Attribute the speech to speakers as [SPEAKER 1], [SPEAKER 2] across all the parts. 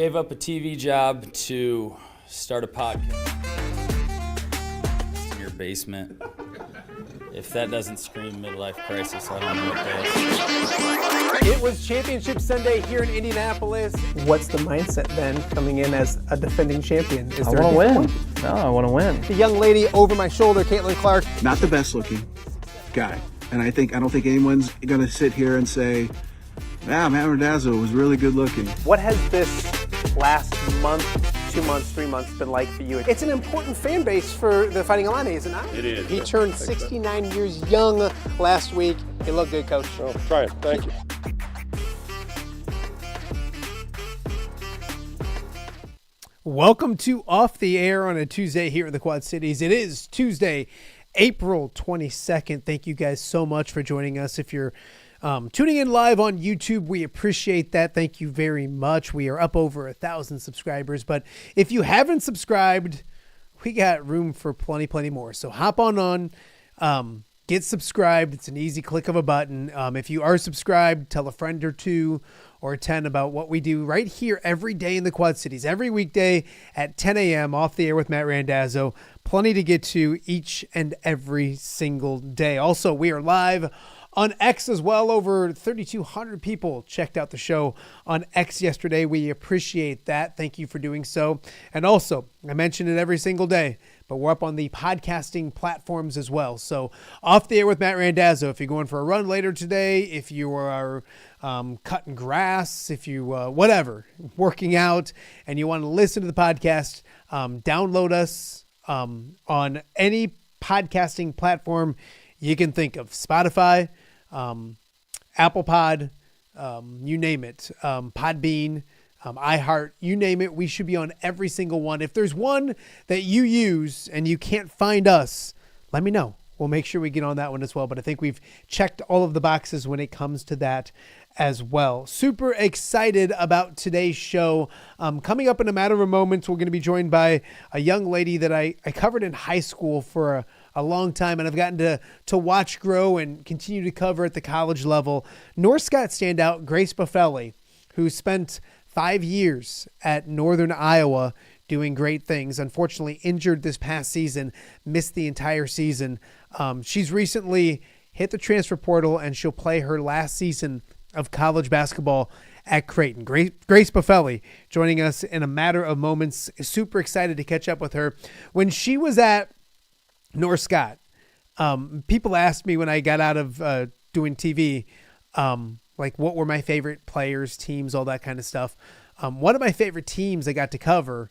[SPEAKER 1] Gave up a TV job to start a podcast. It's in your basement. If that doesn't scream midlife crisis, I don't know what does.
[SPEAKER 2] It was Championship Sunday here in Indianapolis. What's the mindset then coming in as a defending champion?
[SPEAKER 3] I want to win. No, I want to win.
[SPEAKER 2] The young lady over my shoulder, Caitlin Clark.
[SPEAKER 4] Not the best looking guy. And I don't think anyone's going to sit here and say, Matt Randazzo was really good looking.
[SPEAKER 2] What has this last month, 2 months, 3 months been like for you? It's an important fan base for the Fighting Illini, is it not?
[SPEAKER 5] It is.
[SPEAKER 2] He turned 69 years young last week. He looked good, Coach.
[SPEAKER 5] Oh, try it. Thank you.
[SPEAKER 2] Welcome to Off the Air on a Tuesday here in the Quad Cities. It is Tuesday, April 22nd. Thank you guys so much for joining us. If you're tuning in live on YouTube, we appreciate that. Thank you very much. We are up over 1,000 subscribers, but if you haven't subscribed, we got room for plenty more. So hop on, get subscribed. It's an easy click of a button. If you are subscribed, tell a friend or two or 10 about what we do right here every day in the Quad Cities, every weekday at 10 a.m. Off the Air with Matt Randazzo. Plenty to get to each and every single day. Also, we are live on X as well. Over 3,200 people checked out the show on X yesterday. We appreciate that. Thank you for doing so. And also, I mention it every single day, but we're up on the podcasting platforms as well. So Off the Air with Matt Randazzo. If you're going for a run later today, if you are cutting grass, if you, whatever, working out, and you want to listen to the podcast, download us on any podcasting platform you can think of. Spotify, Apple Pod, you name it, Podbean, iHeart, you name it. We should be on every single one. If there's one that you use and you can't find us, let me know. We'll make sure we get on that one as well. But I think we've checked all of the boxes when it comes to that as well. Super excited about today's show. Coming up in a matter of moments, we're going to be joined by a young lady that I covered in high school for a long time, and I've gotten to watch grow and continue to cover at the college level. North Scott standout Grace Boffeli, who spent 5 years at Northern Iowa doing great things. Unfortunately, injured this past season, missed the entire season. She's recently hit the transfer portal, and she'll play her last season of college basketball at Creighton. Grace Boffeli joining us in a matter of moments. Super excited to catch up with her. When she was at North Scott, people asked me when I got out of doing TV, like what were my favorite players, teams, all that kind of stuff. One of my favorite teams I got to cover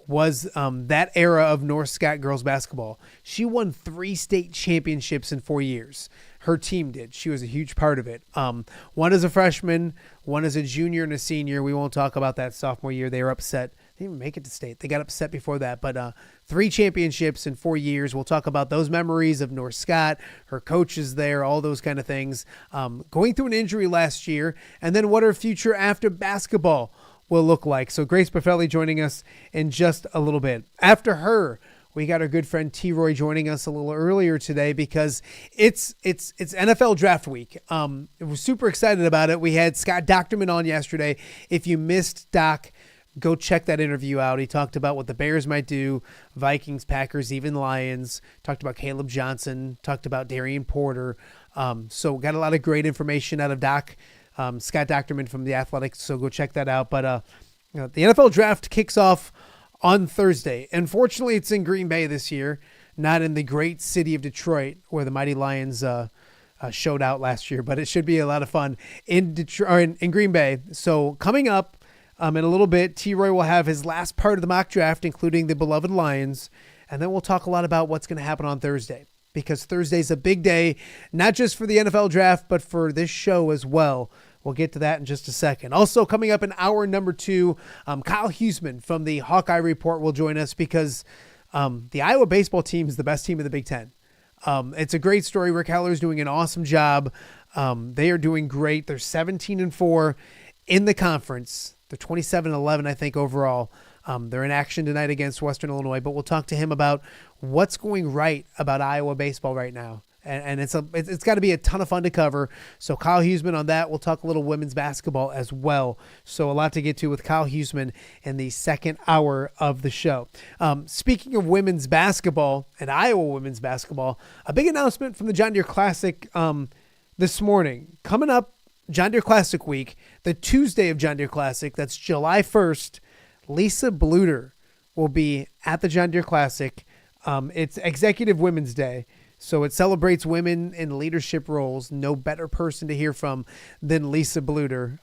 [SPEAKER 2] was that era of North Scott girls basketball. She won 3 state championships in 4 years. Her team did. She was a huge part of it. One as a freshman, one as a junior and a senior. We won't talk about that sophomore year. They were upset. They didn't even make it to state. They got upset before that. But 3 championships in 4 years. We'll talk about those memories of North Scott, her coaches there, all those kind of things. Going through an injury last year, and then what her future after basketball will look like. So Grace Boffeli joining us in just a little bit. After her, we got our good friend T-Roy joining us a little earlier today because it's NFL draft week. We're super excited about it. We had Scott Docterman on yesterday. If you missed Doc, go check that interview out. He talked about what the Bears might do, Vikings, Packers, even Lions. Talked about Caleb Johnson. Talked about Darian Porter. So got a lot of great information out of Doc. Scott Docterman from The Athletic, so go check that out. But the NFL draft kicks off on Thursday. Unfortunately, it's in Green Bay this year, not in the great city of Detroit, where the Mighty Lions showed out last year. But it should be a lot of fun in Detroit, or in Green Bay. So coming up in a little bit, T-Roy will have his last part of the mock draft, including the beloved Lions, and then we'll talk a lot about what's going to happen on Thursday. Because Thursday's a big day, not just for the NFL draft, but for this show as well. We'll get to that in just a second. Also coming up in hour number 2, Kyle Huesman from the Hawkeye Report will join us because the Iowa baseball team is the best team in the Big Ten. It's a great story. Rick Heller is doing an awesome job. They are doing great. They're 17-4 in the conference. They're 27-11, I think, overall. They're in action tonight against Western Illinois, but we'll talk to him about what's going right about Iowa baseball right now and it's got to be a ton of fun to cover. So Kyle Huesman on that. We'll talk a little women's basketball as well. So a lot to get to with Kyle Huesman in the second hour of the show. Speaking of women's basketball and Iowa women's basketball, a big announcement from the John Deere Classic this morning. Coming up, John Deere Classic week, the Tuesday of John Deere Classic, that's July 1st, Lisa Bluter will be at the John Deere Classic. It's Executive Women's Day, so it celebrates women in leadership roles. No better person to hear from than Lisa Bluter.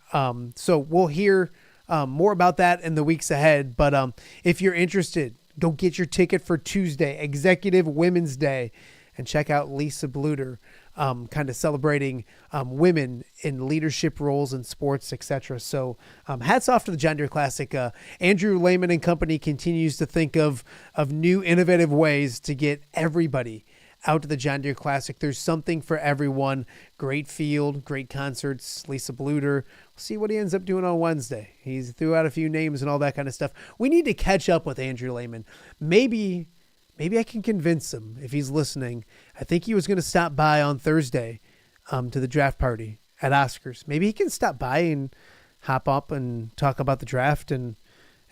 [SPEAKER 2] So we'll hear more about that in the weeks ahead. But if you're interested, go get your ticket for Tuesday, Executive Women's Day, and check out Lisa Bluter, kind of celebrating women in leadership roles in sports, etc. So hats off to the John Deere Classic. Andrew Lehman and company continues to think of new innovative ways to get everybody out to the John Deere Classic. There's something for everyone. Great field, great concerts. Lisa Bluter. We'll see what he ends up doing on Wednesday. He's threw out a few names and all that kind of stuff. We need to catch up with Andrew Lehman. Maybe I can convince him if he's listening. I think he was going to stop by on Thursday to the draft party at Oscars. Maybe he can stop by and hop up and talk about the draft and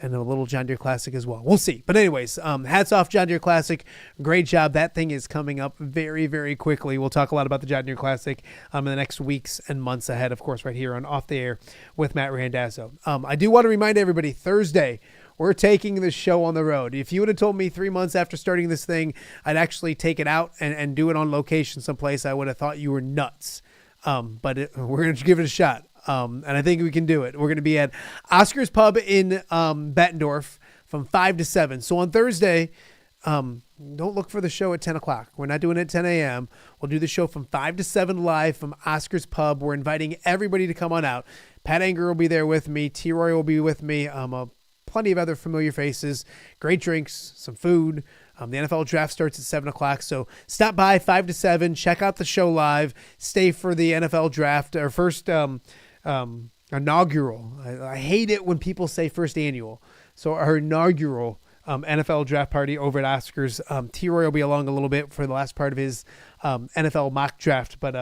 [SPEAKER 2] a little John Deere Classic as well. We'll see. But anyways, hats off John Deere Classic. Great job. That thing is coming up very, very quickly. We'll talk a lot about the John Deere Classic in the next weeks and months ahead, of course, right here on Off the Air with Matt Randazzo. I do want to remind everybody, Thursday, we're taking this show on the road. If you would have told me 3 months after starting this thing, I'd actually take it out and do it on location someplace, I would have thought you were nuts. But we're going to give it a shot. And I think we can do it. We're going to be at Oscar's Pub in Bettendorf from 5 to 7. So on Thursday, don't look for the show at 10 o'clock. We're not doing it at 10 a.m. We'll do the show from 5 to 7 live from Oscar's Pub. We're inviting everybody to come on out. Pat Anger will be there with me. T-Roy will be with me. Plenty of other familiar faces, great drinks, some food. The NFL draft starts at 7 o'clock. So stop by 5 to 7, check out the show live, stay for the NFL draft, our first inaugural. I hate it when people say first annual. So our inaugural NFL draft party over at Oscars. T-Roy will be along a little bit for the last part of his NFL mock draft. But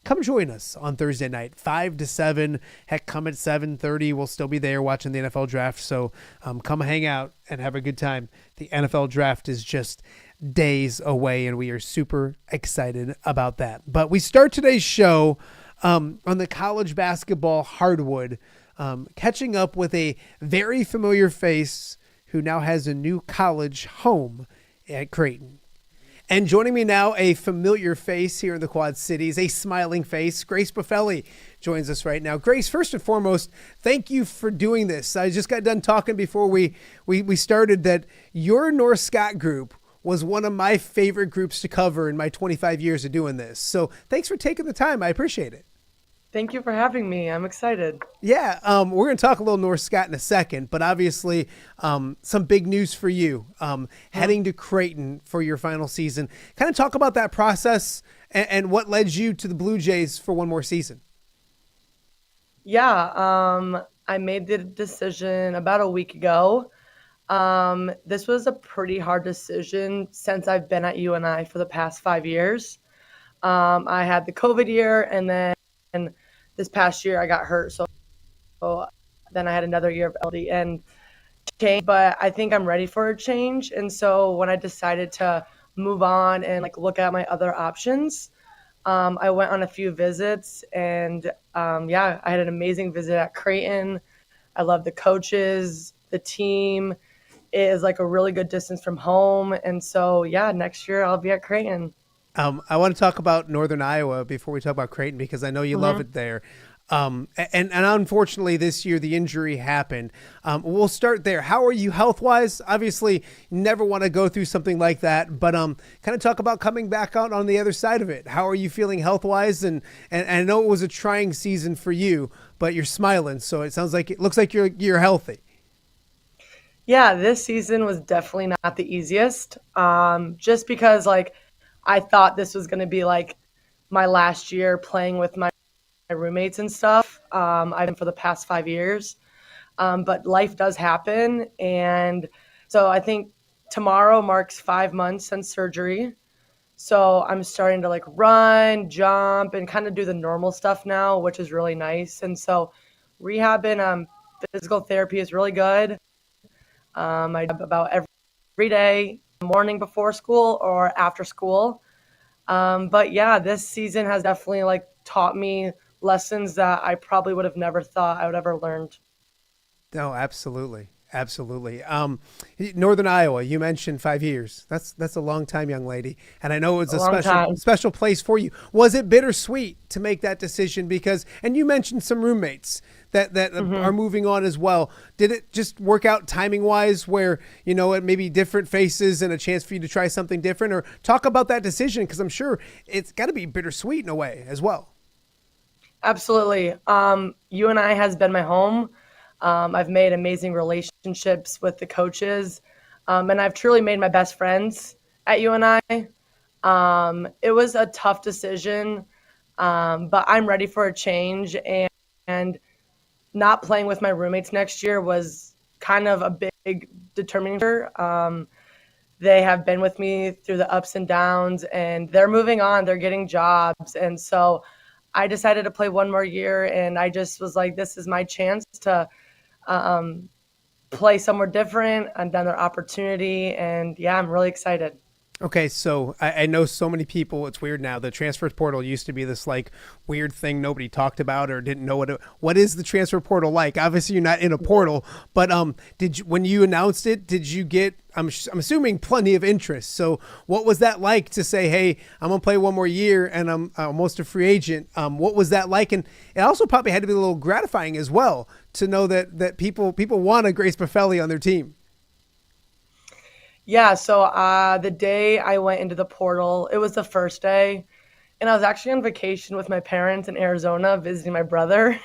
[SPEAKER 2] come join us on Thursday night, 5 to 7. Heck, come at 7:30. We'll still be there watching the NFL draft. So come hang out and have a good time. The NFL draft is just days away, and we are super excited about that. But we start today's show on the college basketball hardwood, catching up with a very familiar face who now has a new college home at Creighton. And joining me now, a familiar face here in the Quad Cities, a smiling face, Grace Boffeli joins us right now. Grace, first and foremost, thank you for doing this. I just got done talking before we started that your North Scott group was one of my favorite groups to cover in my 25 years of doing this. So thanks for taking the time. I appreciate it.
[SPEAKER 5] Thank you for having me. I'm excited.
[SPEAKER 2] Yeah, we're going to talk a little North Scott in a second, but obviously some big news for you, heading to Creighton for your final season. Kind of talk about that process and what led you to the Blue Jays for one more season.
[SPEAKER 5] Yeah, I made the decision about a week ago. This was a pretty hard decision since I've been at UNI for the past 5 years. I had the COVID year, and then this past year I got hurt. So then I had another year of LD and change, but I think I'm ready for a change. And so when I decided to move on and look at my other options, I went on a few visits, and I had an amazing visit at Creighton. I love the coaches, the team. It is a really good distance from home. And so, next year I'll be at Creighton.
[SPEAKER 2] I want to talk about Northern Iowa before we talk about Creighton, because I know you love it there. And unfortunately this year the injury happened. We'll start there. How are you health-wise? Obviously, you never want to go through something like that, but kind of talk about coming back out on the other side of it. How are you feeling health-wise? And I know it was a trying season for you, but you're smiling, so it looks like you're healthy.
[SPEAKER 5] Yeah, this season was definitely not the easiest. Just because I thought this was going to be my last year playing with my roommates and stuff. I've been for the past 5 years. But life does happen. And so I think tomorrow marks 5 months since surgery. So I'm starting to like run, jump, and kind of do the normal stuff now, which is really nice. And so rehab and physical therapy is really good. I do about every day, morning before school or after school. But yeah, this season has definitely like taught me lessons that I probably would have never thought I would ever learned.
[SPEAKER 2] No, absolutely. Absolutely. Northern Iowa, you mentioned 5 years. That's a long time, young lady. And I know it was
[SPEAKER 5] A
[SPEAKER 2] a
[SPEAKER 5] long time.
[SPEAKER 2] special place for you. Was it bittersweet to make that decision? Because, and you mentioned some roommates that are moving on as well. Did it just work out timing wise where, it may be different faces and a chance for you to try something different? Or talk about that decision, because I'm sure it's got to be bittersweet in a way as well.
[SPEAKER 5] Absolutely. UNI has been my home. I've made amazing relationships with the coaches, and I've truly made my best friends at UNI. It was a tough decision, but I'm ready for a change. And not playing with my roommates next year was kind of a big determining factor. They have been with me through the ups and downs, and they're moving on. They're getting jobs, and so I decided to play one more year. And I just was like, this is my chance to play somewhere different, another opportunity. And yeah, I'm really excited.
[SPEAKER 2] Okay, so I know so many people. It's weird now. The transfer portal used to be this like weird thing nobody talked about or didn't know what is the transfer portal like. Obviously, you're not in a portal, but did you, when you announced it, did you get? I'm assuming plenty of interest. So what was that like to say, hey, I'm gonna play one more year and I'm almost a free agent? What was that like? And it also probably had to be a little gratifying as well to know that people want a Grace Boffeli on their team.
[SPEAKER 5] Yeah, so the day I went into the portal, it was the first day, and I was actually on vacation with my parents in Arizona visiting my brother.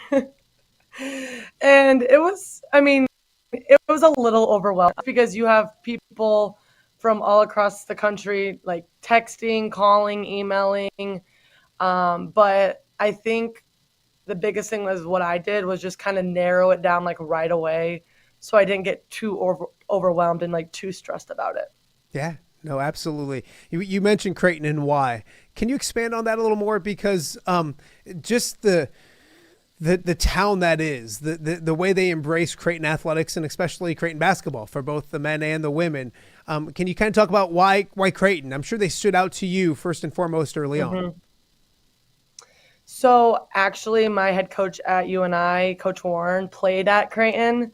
[SPEAKER 5] And it was a little overwhelming because you have people from all across the country like texting, calling, emailing. But I think the biggest thing was what I did was just kind of narrow it down like right away, so I didn't get too overwhelmed and like too stressed about it.
[SPEAKER 2] Yeah, no, absolutely. You mentioned Creighton and why. Can you expand on that a little more? Because just the town that is, the way they embrace Creighton athletics and especially Creighton basketball for both the men and the women. Can you kind of talk about why Creighton? I'm sure they stood out to you first and foremost early on.
[SPEAKER 5] So actually, my head coach at UNI, Coach Warren, played at Creighton.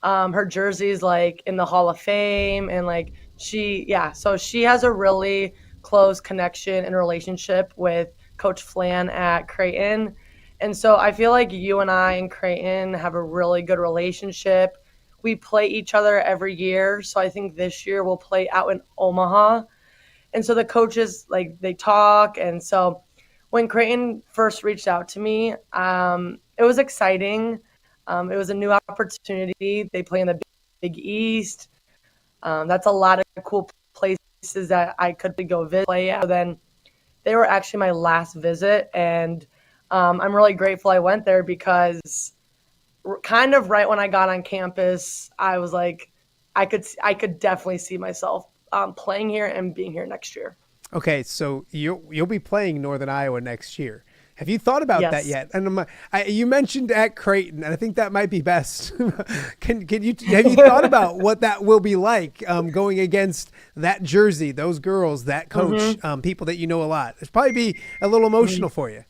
[SPEAKER 5] Her jersey's like in the Hall of Fame, and like so she has a really close connection and relationship with Coach Flan at Creighton. And so I feel like UNI and Creighton have a really good relationship. We play each other every year. So I think this year we'll play out in Omaha. And so the coaches, like, they talk. And so when Creighton first reached out to me, it was exciting. It was a new opportunity. They play in the Big East. That's a lot of cool places that I could go visit. Play at. So then they were actually my last visit, and I'm really grateful I went there because kind of right when I got on campus, I was like, I could definitely see myself playing here and being here next year.
[SPEAKER 2] Okay, so you'll be playing Northern Iowa next year. Have you thought about that yet? And you mentioned at Creighton, and I think that might be best. Have you thought about what that will be like going against that jersey, those girls, that coach, people that you know a lot? It's probably be a little emotional for you.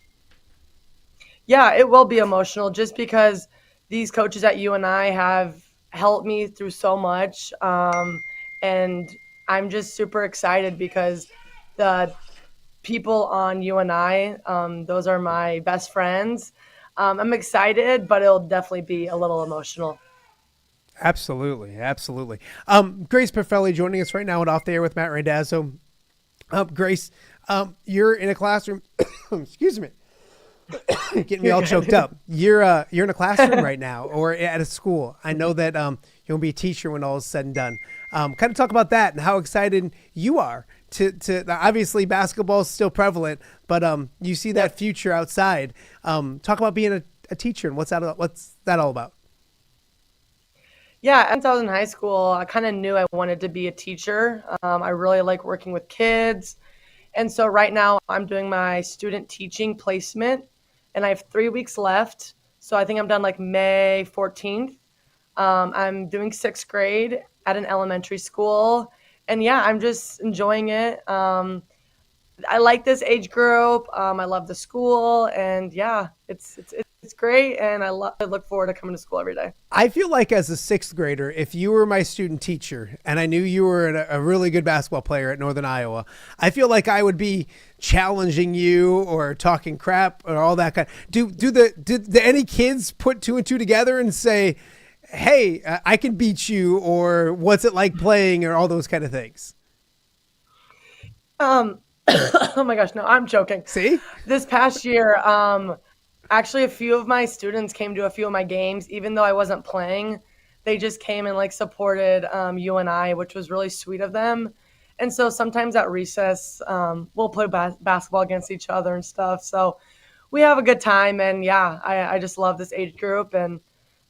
[SPEAKER 5] Yeah, it will be emotional just because these coaches at UNI have helped me through so much, and I'm just super excited because the people on UNI, those are my best friends. I'm excited, but it'll definitely be a little emotional.
[SPEAKER 2] Absolutely. Grace Boffeli joining us right now and Off the Air with Matt Randazzo. Grace, you're in a classroom. Excuse me. Getting me all choked up. You're in a classroom right now or at a school. I know that you'll be a teacher when all is said and done. Kind of talk about that and how excited you are to obviously basketball is still prevalent, but you see that future outside. Talk about being a teacher and what's that all about?
[SPEAKER 5] Yeah, since I was in high school, I kind of knew I wanted to be a teacher. I really like working with kids, And so right now I'm doing my student teaching placement, and I have 3 weeks left. So I think I'm done like May 14th. I'm doing 6th grade at an elementary school. And yeah, I'm just enjoying it. I like this age group. I love the school, and yeah, it's great. And I look forward to coming to school every day.
[SPEAKER 2] I feel like as a 6th grader, if you were my student teacher and I knew you were a really good basketball player at Northern Iowa, I feel like I would be challenging you or talking crap or all that kind. Do any kids put 2 and 2 together and say, "Hey, I can beat you," or "What's it like playing," or all those kind of things?
[SPEAKER 5] Oh my gosh, no, I'm joking.
[SPEAKER 2] See?
[SPEAKER 5] This past year, actually a few of my students came to a few of my games, even though I wasn't playing. They just came and like supported UNI, which was really sweet of them. And so sometimes at recess, we'll play basketball against each other and stuff. So we have a good time. And yeah, I just love this age group and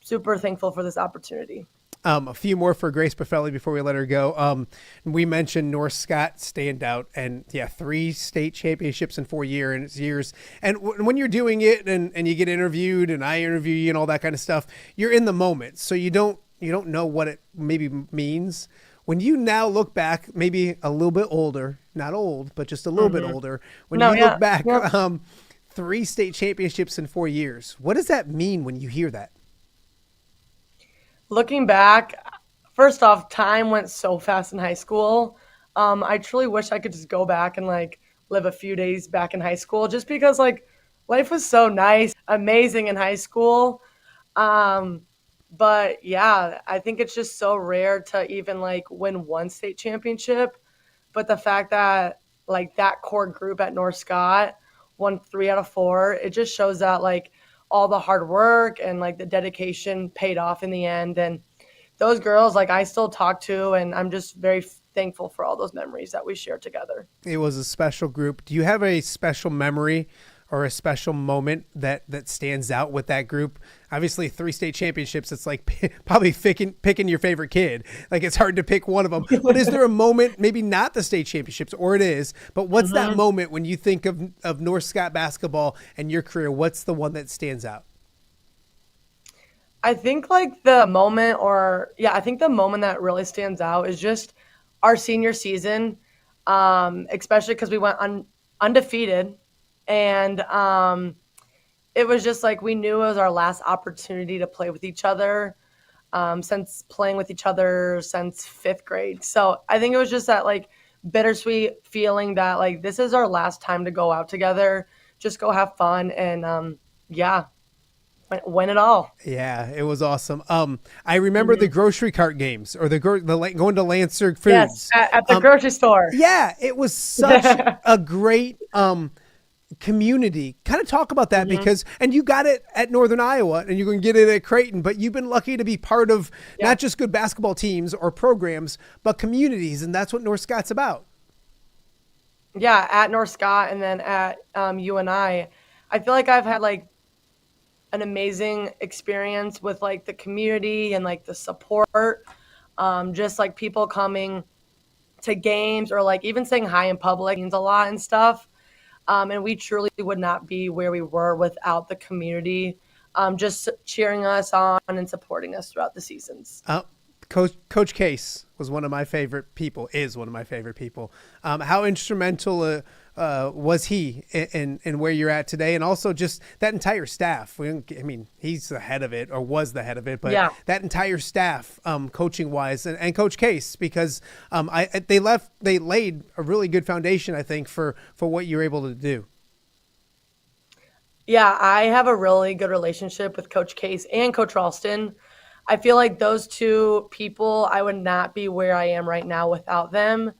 [SPEAKER 5] super thankful for this opportunity.
[SPEAKER 2] A few more for Grace Boffeli before we let her go. We mentioned North Scott standout, and yeah, 3 state championships in 4 years. And when you're doing it and you get interviewed and I interview you and all that kind of stuff, you're in the moment. So you don't know what it maybe means. When you now look back, maybe a little bit older, not old, but just a little bit older, when look back, 3 state championships in 4 years, what does that mean when you hear that?
[SPEAKER 5] Looking back, first off, time went so fast in high school. I truly wish I could just go back and like live a few days back in high school, just because like life was so nice, amazing in high school. But yeah, I think it's just so rare to even like win 1 state championship. But the fact that like that core group at North Scott won 3 out of 4, it just shows that like all the hard work and like the dedication paid off in the end. And those girls, like I still talk to, and I'm just very thankful for all those memories that we shared together. It
[SPEAKER 2] was a special group. Do you have a special memory or a special moment that stands out with that group? Obviously 3 state championships, it's like probably picking your favorite kid. Like it's hard to pick one of them, but is there a moment, maybe not the state championships, or it is, but what's that moment when you think of North Scott basketball and your career? What's the one that stands out?
[SPEAKER 5] I think like the moment that really stands out is just our senior season, especially because we went undefeated. And it was just like we knew it was our last opportunity to play with each other since playing with each other since 5th grade. So I think it was just that like bittersweet feeling that like this is our last time to go out together, just go have fun and win it all.
[SPEAKER 2] Yeah, it was awesome. I remember the grocery cart games or the going to Lancer Foods.
[SPEAKER 5] Yes, at the grocery store.
[SPEAKER 2] Yeah, it was such a great community. Kind of talk about that because, and you got it at Northern Iowa and you're going to get it at Creighton, but you've been lucky to be part of not just good basketball teams or programs, but communities. And that's what North Scott's about.
[SPEAKER 5] Yeah. At North Scott and then at UNI, I feel like I've had like an amazing experience with like the community and like the support, just like people coming to games or like even saying hi in public means a lot and stuff. And we truly would not be where we were without the community just cheering us on and supporting us throughout the seasons.
[SPEAKER 2] Coach Case was one of my favorite people, is one of my favorite people. How instrumental was he in where you're at today? And also just that entire staff. I mean, he's the head of it or was the head of it, but that entire staff, coaching wise and Coach Case, because they laid a really good foundation, I think, for what you're able to do.
[SPEAKER 5] Yeah, I have a really good relationship with Coach Case and Coach Ralston. I feel like those 2 people, I would not be where I am right now without them.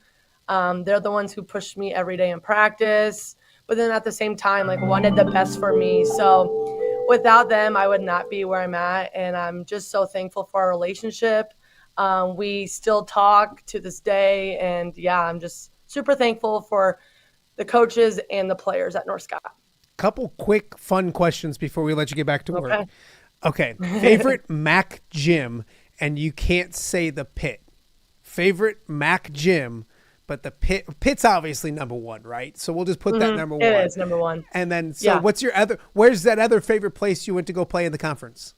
[SPEAKER 5] They're the ones who pushed me every day in practice, but then at the same time, like wanted the best for me. So without them, I would not be where I'm at. And I'm just so thankful for our relationship. We still talk to this day. And yeah, I'm just super thankful for the coaches and the players at North Scott.
[SPEAKER 2] Couple quick fun questions before we let you get back to work. Okay. Favorite MAC gym, and you can't say the pit. Favorite MAC gym, but the pit's obviously number one, right? So we'll just put that number one.
[SPEAKER 5] It is number one.
[SPEAKER 2] And then, so where's that other favorite place you went to go play in the conference?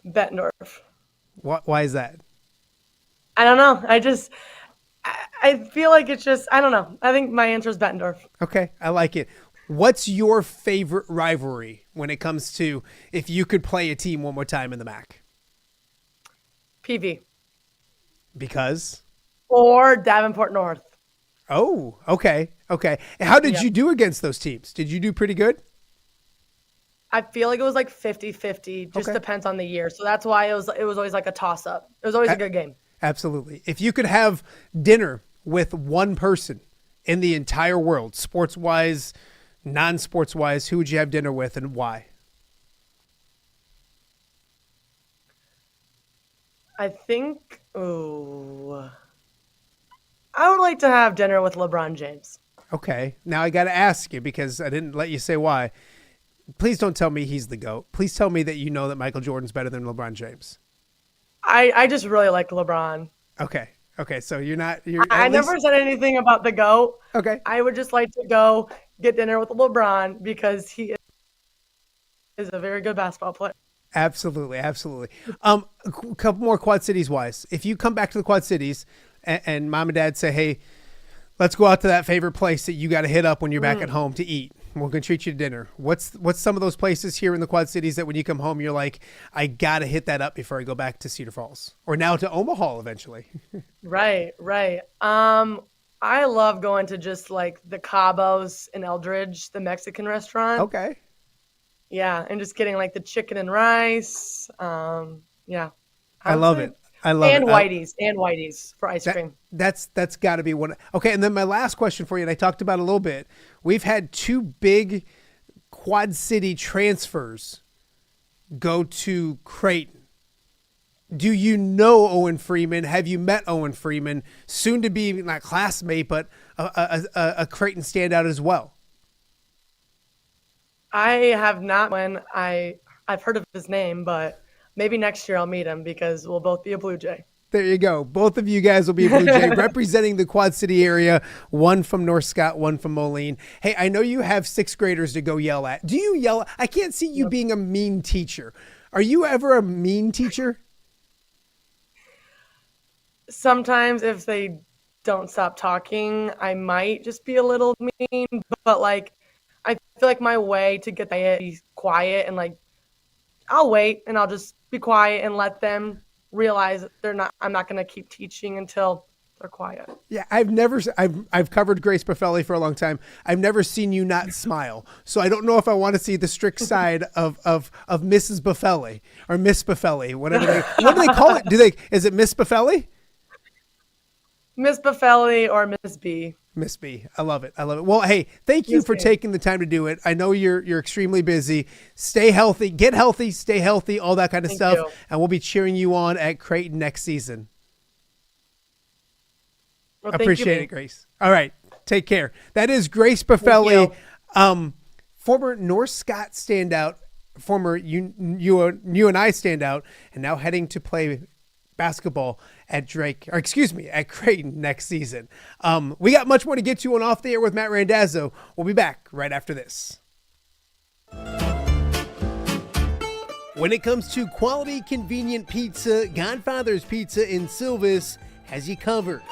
[SPEAKER 5] Bettendorf.
[SPEAKER 2] Why is that?
[SPEAKER 5] I don't know. I feel like it's just, I don't know. I think my answer is Bettendorf.
[SPEAKER 2] Okay, I like it. What's your favorite rivalry when it comes to if you could play a team one more time in the MAC?
[SPEAKER 5] PV.
[SPEAKER 2] Because?
[SPEAKER 5] Or Davenport North.
[SPEAKER 2] Oh, okay. How did you do against those teams? Did you do pretty good?
[SPEAKER 5] I feel like it was like 50-50. Just depends on the year. So that's why it was always like a toss-up. It was always a good game.
[SPEAKER 2] Absolutely. If you could have dinner with one person in the entire world, sports-wise, non-sports-wise, who would you have dinner with and why?
[SPEAKER 5] I think, I would like to have dinner with LeBron James.
[SPEAKER 2] Okay. Now I got to ask you because I didn't let you say why. Please don't tell me he's the GOAT. Please tell me that you know that Michael Jordan's better than LeBron James.
[SPEAKER 5] I just really like LeBron.
[SPEAKER 2] Okay. So
[SPEAKER 5] I never said anything about the GOAT.
[SPEAKER 2] Okay.
[SPEAKER 5] I would just like to go get dinner with LeBron because he is a very good basketball player.
[SPEAKER 2] Absolutely. A couple more Quad Cities wise. If you come back to the Quad Cities and mom and dad say, hey, let's go out to that favorite place that you got to hit up when you're back at home to eat. We're going to treat you to dinner. What's some of those places here in the Quad Cities that when you come home, you're like, I got to hit that up before I go back to Cedar Falls or now to Omaha eventually?
[SPEAKER 5] Right. I love going to just like the Cabos in Eldridge, the Mexican restaurant.
[SPEAKER 2] Okay.
[SPEAKER 5] Yeah. And just getting like the chicken and rice. Yeah.
[SPEAKER 2] I love it. And
[SPEAKER 5] Whitey's for ice cream.
[SPEAKER 2] That's got to be one. Okay, and then my last question for you, and I talked about it a little bit. We've had two big Quad City transfers go to Creighton. Do you know Owen Freeman? Have you met Owen Freeman? Soon to be not classmate, but a Creighton standout as well.
[SPEAKER 5] I have not. I've heard of his name, but maybe next year I'll meet him because we'll both be a Blue Jay.
[SPEAKER 2] There you go. Both of you guys will be a Blue Jay representing the Quad City area, one from North Scott, one from Moline. Hey, I know you have sixth graders to go yell at. Do you yell? I can't see you being a mean teacher. Are you ever a mean teacher?
[SPEAKER 5] Sometimes if they don't stop talking, I might just be a little mean, but like I feel like my way to get that is be quiet and like I'll wait and I'll just be quiet and let them realize I'm not going to keep teaching until they're quiet.
[SPEAKER 2] Yeah, I've covered Grace Boffeli for a long time. I've never seen you not smile. So I don't know if I want to see the strict side of Mrs. Boffeli or Miss Boffeli, what do they call it? Is it Miss Boffeli?
[SPEAKER 5] Miss Boffeli or Miss B.
[SPEAKER 2] Miss B. I love it. Well, hey, thank you for taking the time to do it. I know you're extremely busy. Stay healthy, get healthy, stay healthy, all that kind of stuff.
[SPEAKER 5] You.
[SPEAKER 2] And we'll be cheering you on at Creighton next season.
[SPEAKER 5] Well,
[SPEAKER 2] appreciate it, Grace. All right. Take care. That is Grace Boffeli, former North Scott standout, former UNI standout, and now heading to play basketball at Creighton next season. We got much more to get to on Off the Air with Matt Randazzo. We'll be back right after this. When it comes to quality, convenient pizza, Godfather's Pizza in Silvis has you covered.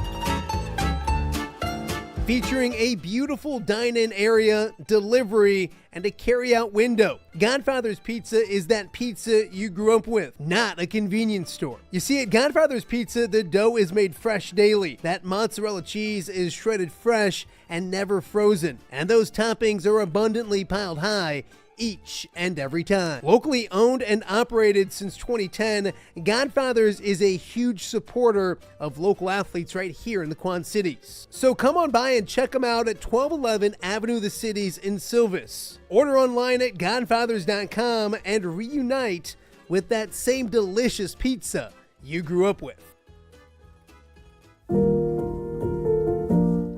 [SPEAKER 2] Featuring a beautiful dine-in area, delivery, and a carry-out window. Godfather's Pizza is that pizza you grew up with, not a convenience store. You see, at Godfather's Pizza, the dough is made fresh daily. That mozzarella cheese is shredded fresh and never frozen. And those toppings are abundantly piled high each and every time. Locally owned and operated since 2010, Godfather's is a huge supporter of local athletes right here in the Quad Cities. So come on by and check them out at 1211 Avenue of the Cities in Silvis. Order online at godfathers.com and reunite with that same delicious pizza you grew up with.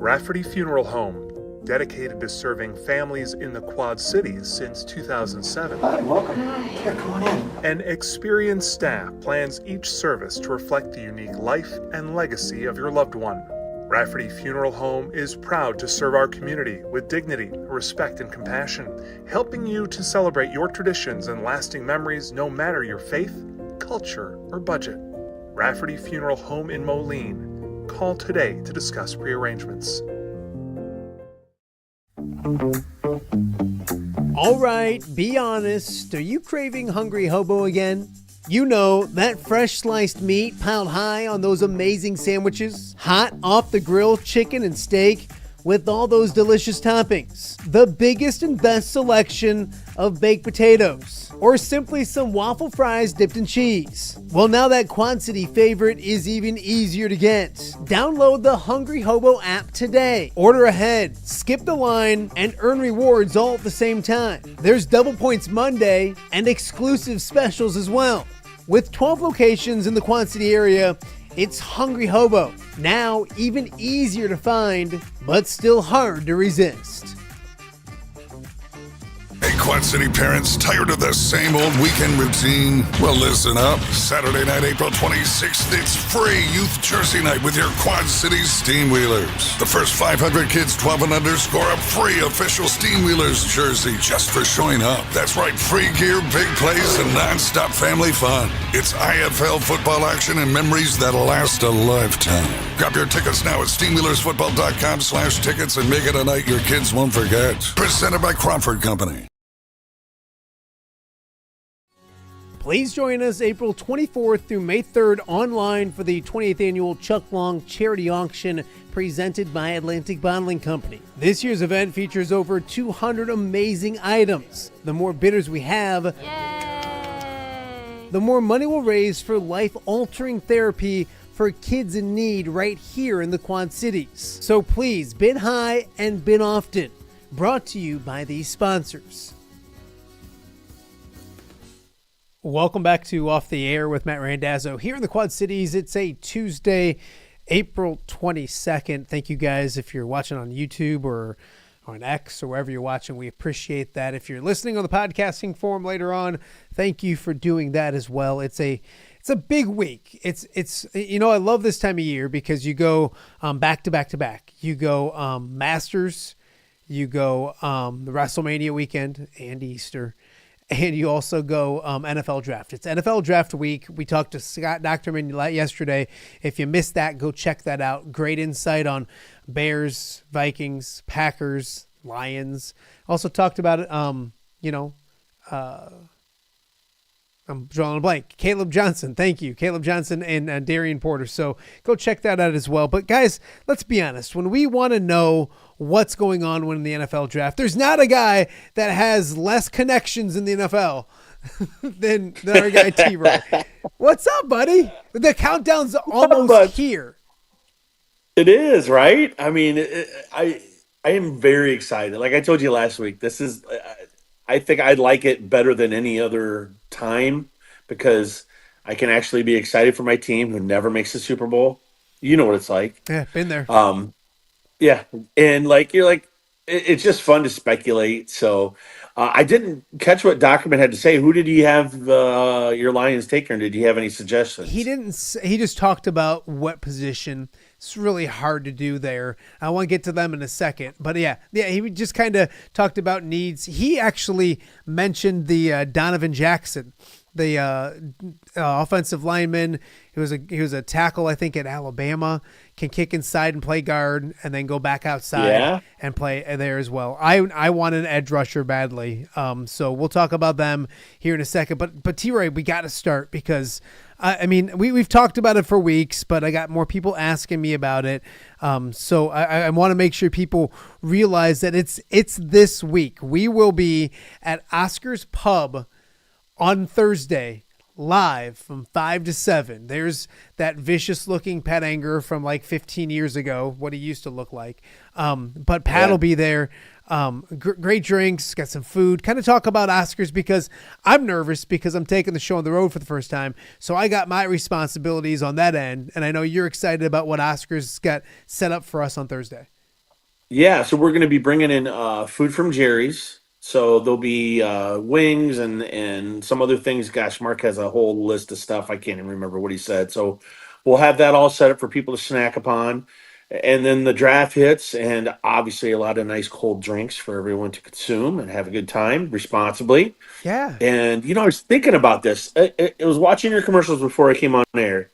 [SPEAKER 6] Rafferty Funeral Home, dedicated to serving families in the Quad Cities since 2007.
[SPEAKER 7] Hi, welcome. Here, come on in.
[SPEAKER 6] An experienced staff plans each service to reflect the unique life and legacy of your loved one. Rafferty Funeral Home is proud to serve our community with dignity, respect, and compassion, helping you to celebrate your traditions and lasting memories no matter your faith, culture, or budget. Rafferty Funeral Home in Moline. Call today to discuss prearrangements.
[SPEAKER 2] All right, be honest. Are you craving Hungry Hobo again? You know, that fresh sliced meat piled high on those amazing sandwiches, hot off the grill chicken and steak with all those delicious toppings, the biggest and best selection of baked potatoes, or simply some waffle fries dipped in cheese. Well, now that Quad City favorite is even easier to get. Download the Hungry Hobo app today. Order ahead, skip the line, and earn rewards all at the same time. There's Double Points Monday and exclusive specials as well. With 12 locations in the Quad City area, it's Hungry Hobo. Now even easier to find, but still hard to resist.
[SPEAKER 8] Hey, Quad City parents, tired of the same old weekend routine? Well, listen up. Saturday night, April 26th, it's free youth jersey night with your Quad City Steamwheelers. The first 500 kids 12 and under score a free official Steamwheelers jersey just for showing up. That's right, free gear, big plays, and non-stop family fun. It's IFL football action and memories that'll last a lifetime. Grab your tickets now at steamwheelersfootball.com/tickets and make it a night your kids won't forget. Presented by Crawford Company.
[SPEAKER 2] Please join us April 24th through May 3rd online for the 28th annual Chuck Long Charity Auction presented by Atlantic Bottling Company. This year's event features over 200 amazing items. The more bidders we have, the more money we'll raise for life-altering therapy for kids in need right here in the Quad Cities. So please bid high and bid often. Brought to you by these sponsors. Welcome back to Off the Air with Matt Randazzo here in the Quad Cities. It's a Tuesday, April 22nd. Thank you guys if you're watching on YouTube or on X or wherever you're watching. We appreciate that. If you're listening on the podcasting forum later on, thank you for doing that as well. It's a big week. It's I love this time of year because you go back to back to back. You go Masters, you go the WrestleMania weekend and Easter. And you also go NFL draft. It's NFL draft week. We talked to Scott Docterman yesterday. If you missed that, go check that out. Great insight on Bears, Vikings, Packers, Lions. Also talked about it, I'm drawing a blank. Caleb Johnson. Thank you. Caleb Johnson and Darian Porter. So go check that out as well. But guys, let's be honest. When we want to know what's going on in the NFL draft, there's not a guy that has less connections in the NFL than our guy T-Roy. What's up, buddy? The countdown's almost here.
[SPEAKER 9] It is, right? I mean, I am very excited. Like I told you last week, I think I'd like it better than any other time because I can actually be excited for my team who never makes the Super Bowl. You know what it's like.
[SPEAKER 2] Yeah, been there.
[SPEAKER 9] Yeah, and it's just fun to speculate. So I didn't catch what Dockerman had to say. Who did he have your Lions take, or did he have any suggestions?
[SPEAKER 2] He didn't. He just talked about what position. It's really hard to do there. I want to get to them in a second. But yeah, he just kind of talked about needs. He actually mentioned the Donovan Jackson, the offensive lineman. He was a tackle, I think, at Alabama. Can kick inside and play guard, and then go back outside and play there as well. I want an edge rusher badly. So we'll talk about them here in a second. But T-Ray, we got to start because we've talked about it for weeks, but I got more people asking me about it. So I want to make sure people realize that it's this week. We will be at Oscar's Pub on Thursday, live from 5 to 7. There's that vicious looking Pat Anger from like 15 years ago, what he used to look like. But Pat will be there. Great drinks, got some food, kind of talk about Oscars because I'm nervous because I'm taking the show on the road for the first time. So I got my responsibilities on that end. And I know you're excited about what Oscars got set up for us on Thursday.
[SPEAKER 9] Yeah, so we're going to be bringing in food from Jerry's. So there'll be wings and some other things. Gosh, Mark has a whole list of stuff. I can't even remember what he said. So we'll have that all set up for people to snack upon. And then the draft hits, and obviously a lot of nice cold drinks for everyone to consume and have a good time responsibly.
[SPEAKER 2] Yeah.
[SPEAKER 9] And I was thinking about this. I was watching your commercials before I came on air.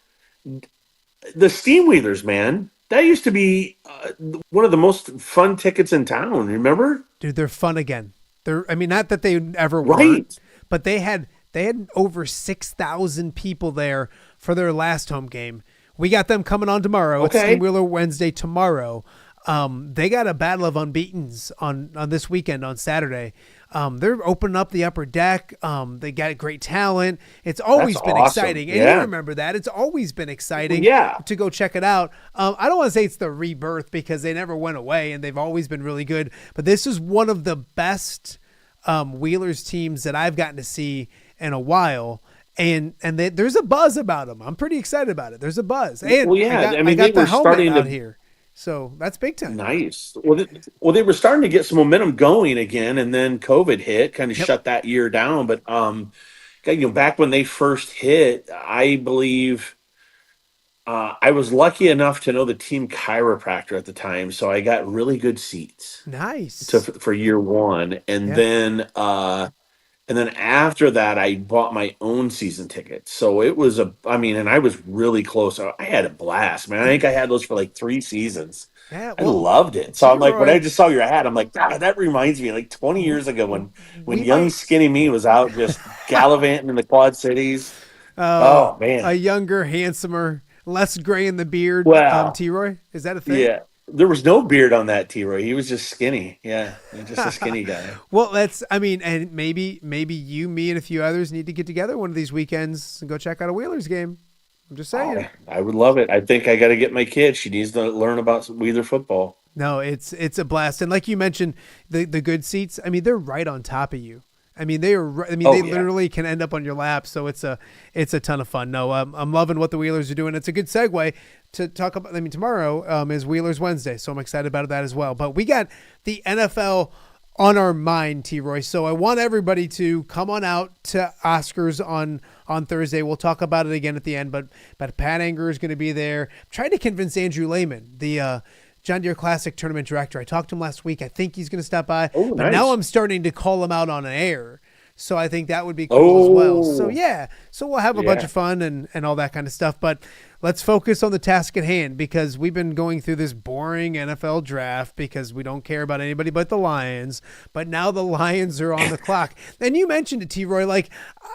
[SPEAKER 9] The Steam Wheelers, man, that used to be one of the most fun tickets in town. Remember,
[SPEAKER 2] Dude, they're fun again. I mean, not that they ever
[SPEAKER 9] right?
[SPEAKER 2] weren't, but they had over 6,000 people there for their last home game. We got them coming on tomorrow.
[SPEAKER 9] Okay.
[SPEAKER 2] It's Steam Wheeler Wednesday tomorrow. They got a battle of unbeatens on this weekend on Saturday. They're opening up the upper deck. They got great talent. It's always
[SPEAKER 9] That's
[SPEAKER 2] been
[SPEAKER 9] awesome.
[SPEAKER 2] exciting. And
[SPEAKER 9] Yeah.
[SPEAKER 2] you remember that. It's always been exciting
[SPEAKER 9] Yeah.
[SPEAKER 2] to go check it out. I don't want to say it's the rebirth because they never went away and they've always been really good. But this is one of the best Wheelers teams that I've gotten to see in a while. And there's a buzz about them. I'm pretty excited about it. There's a buzz. And
[SPEAKER 9] Well, yeah,
[SPEAKER 2] I got
[SPEAKER 9] they
[SPEAKER 2] the
[SPEAKER 9] were
[SPEAKER 2] helmet
[SPEAKER 9] starting
[SPEAKER 2] out
[SPEAKER 9] to.
[SPEAKER 2] here. So that's big time.
[SPEAKER 9] Nice. Well, they were starting to get some momentum going again, and then COVID hit, kind of shut that year down. But back when they first hit, I believe I was lucky enough to know the team chiropractor at the time, so I got really good seats
[SPEAKER 2] Nice.
[SPEAKER 9] for year one, and then after that, I bought my own season tickets. So it was and I was really close. I had a blast, man. I think I had those for like 3 seasons.
[SPEAKER 2] Yeah,
[SPEAKER 9] I loved it. So I'm like, when
[SPEAKER 2] T-Roy,
[SPEAKER 9] I just saw your ad, I'm like, God, that reminds me like 20 years ago when
[SPEAKER 2] we
[SPEAKER 9] young
[SPEAKER 2] might-
[SPEAKER 9] skinny me was out just gallivanting in the Quad Cities. Oh man.
[SPEAKER 2] a younger, handsomer, less gray in the beard.
[SPEAKER 9] Wow.
[SPEAKER 2] T-Roy, is that a thing?
[SPEAKER 9] Yeah. There was no beard on that T-Roy. He was just skinny. Yeah. Just a skinny guy.
[SPEAKER 2] Well, and maybe you, me, and a few others need to get together one of these weekends and go check out a Wheelers game. I'm just saying.
[SPEAKER 9] I would love it. I think I got to get my kid. She needs to learn about Wheeler football.
[SPEAKER 2] No, it's a blast. And like you mentioned, the good seats, I mean, they're right on top of you. I mean, they literally can end up on your lap. So it's a ton of fun. No, I'm loving what the Wheelers are doing. It's a good segue to talk about. I mean, tomorrow is Wheelers Wednesday, so I'm excited about that as well. But we got the NFL on our mind, T-Roy. So I want everybody to come on out to Oscars on Thursday. We'll talk about it again at the end. But Pat Anger is going to be there. I'm trying to convince Andrew Lehman, the John Deere Classic tournament director. I talked to him last week. I think he's going to stop by.
[SPEAKER 9] Oh,
[SPEAKER 2] but
[SPEAKER 9] nice.
[SPEAKER 2] now I'm starting to call him out on air. So I think that would be cool as well. So so we'll have a bunch of fun and all that kind of stuff. But let's focus on the task at hand because we've been going through this boring NFL draft because we don't care about anybody but the Lions. But now the Lions are on the clock. And you mentioned it, T-Roy. Like,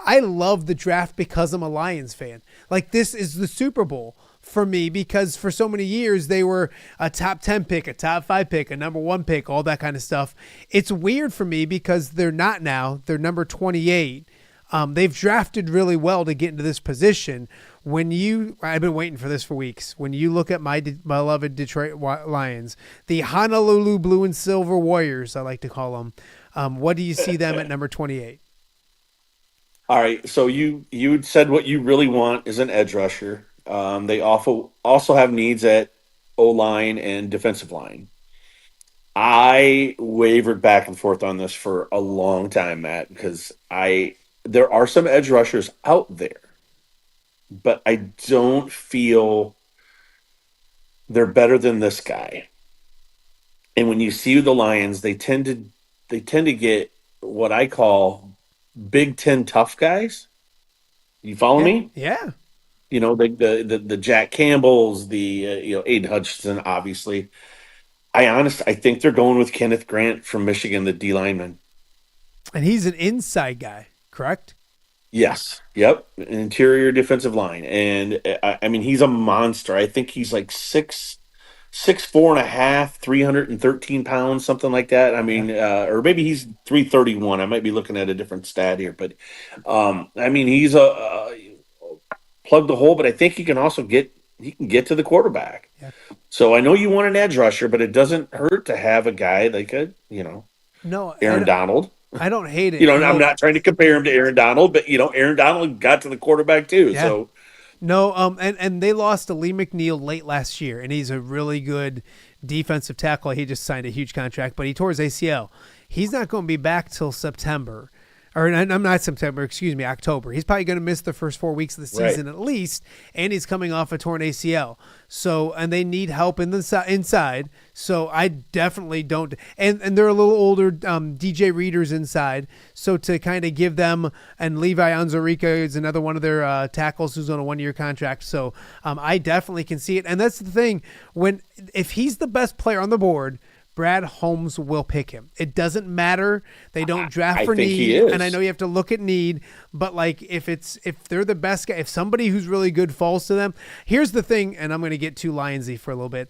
[SPEAKER 2] I love the draft because I'm a Lions fan. Like, this is the Super Bowl for me because for so many years they were a top 10 pick, a top 5 pick, a number 1 pick, all that kind of stuff. It's weird for me because they're not now. They're number 28. They've drafted really well to get into this position. I've been waiting for this for weeks. When you look at my beloved Detroit Lions, the Honolulu Blue and Silver Warriors, I like to call them. What do you see them at number 28?
[SPEAKER 9] All right. So you said what you really want is an edge rusher. They also have needs at O-line and defensive line. I wavered back and forth on this for a long time, Matt, because there are some edge rushers out there, but I don't feel they're better than this guy. And when you see the Lions, they tend to get what I call Big Ten tough guys. You follow me?
[SPEAKER 2] Yeah.
[SPEAKER 9] The Jack Campbells, the Aiden Hutchinson, obviously. I think they're going with Kenneth Grant from Michigan, the D lineman.
[SPEAKER 2] And he's an inside guy, correct?
[SPEAKER 9] Yes. Yep. An interior defensive line. And I mean, he's a monster. I think he's like 6'4.5", 313 pounds, something like that. I mean, or maybe he's 331. I might be looking at a different stat here, but I mean, he's plug the hole, but I think he can also get to the quarterback.
[SPEAKER 2] Yeah.
[SPEAKER 9] So I know you want an edge rusher, but it doesn't hurt to have a guy like Aaron Donald.
[SPEAKER 2] I don't hate it.
[SPEAKER 9] I'm not trying to compare him to Aaron Donald, but Aaron Donald got to the quarterback too.
[SPEAKER 2] Yeah.
[SPEAKER 9] So
[SPEAKER 2] no, and they lost to Lee McNeil late last year, and he's a really good defensive tackle. He just signed a huge contract, but he tore his ACL. He's not going to be back till September. Or I'm not September, excuse me, October. He's probably going to miss the first 4 weeks of the season at least, and he's coming off a torn ACL. So, and they need help in the inside. So I definitely don't. And they're a little older. DJ Reader's inside. So to kind of give them, and Levi Onzarika is another one of their tackles who's on a 1-year contract. So I definitely can see it. And that's the thing. If he's the best player on the board, Brad Holmes will pick him. It doesn't matter. They don't draft for need. And I know you have to look at need, but like if they're the best guy, if somebody who's really good falls to them, here's the thing, and I'm going to get too Lionsy for a little bit.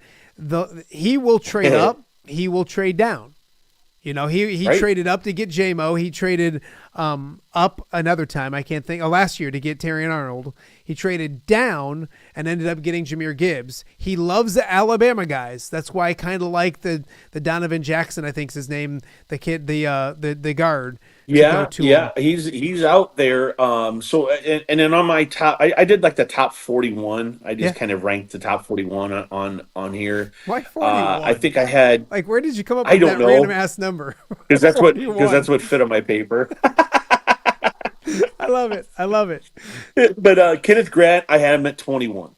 [SPEAKER 2] He will trade up. He will trade down. You know, he traded up to get J-Mo. He traded up another time. I can't think. Last year to get Terrion Arnold. He traded down and ended up getting Jahmyr Gibbs. He loves the Alabama guys. That's why I kind of like the Donovan Jackson, I think is his name, the kid, the guard.
[SPEAKER 9] Yeah, he's out there. So and then on my top, I did like the top 41. I just kind of ranked the top 41 on here.
[SPEAKER 2] Why 41?
[SPEAKER 9] I think I had
[SPEAKER 2] like, where did you come up with that random ass number?
[SPEAKER 9] Because that's what fit on my paper.
[SPEAKER 2] I love it.
[SPEAKER 9] But Kenneth Grant, I had him at 21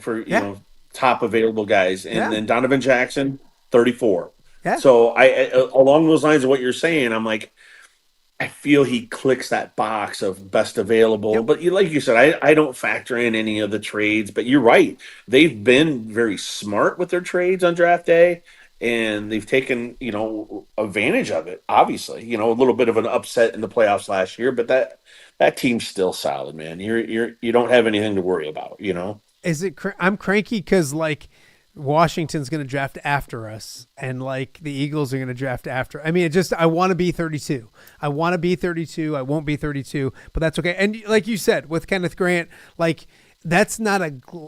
[SPEAKER 9] for you know top available guys, and then Donovan Jackson 34. Yeah. So I along those lines of what you're saying, I'm like, I feel he clicks that box of best available. But like you said, I don't factor in any of the trades. But you're right; they've been very smart with their trades on draft day. And they've taken, advantage of it. Obviously, a little bit of an upset in the playoffs last year, but that team's still solid, man. You don't have anything to worry about,
[SPEAKER 2] Is it? I'm cranky because like Washington's going to draft after us, and like the Eagles are going to draft after. I mean, I want to be 32. I want to be 32. I won't be 32, but that's okay. And like you said with Kenneth Grant, like that's not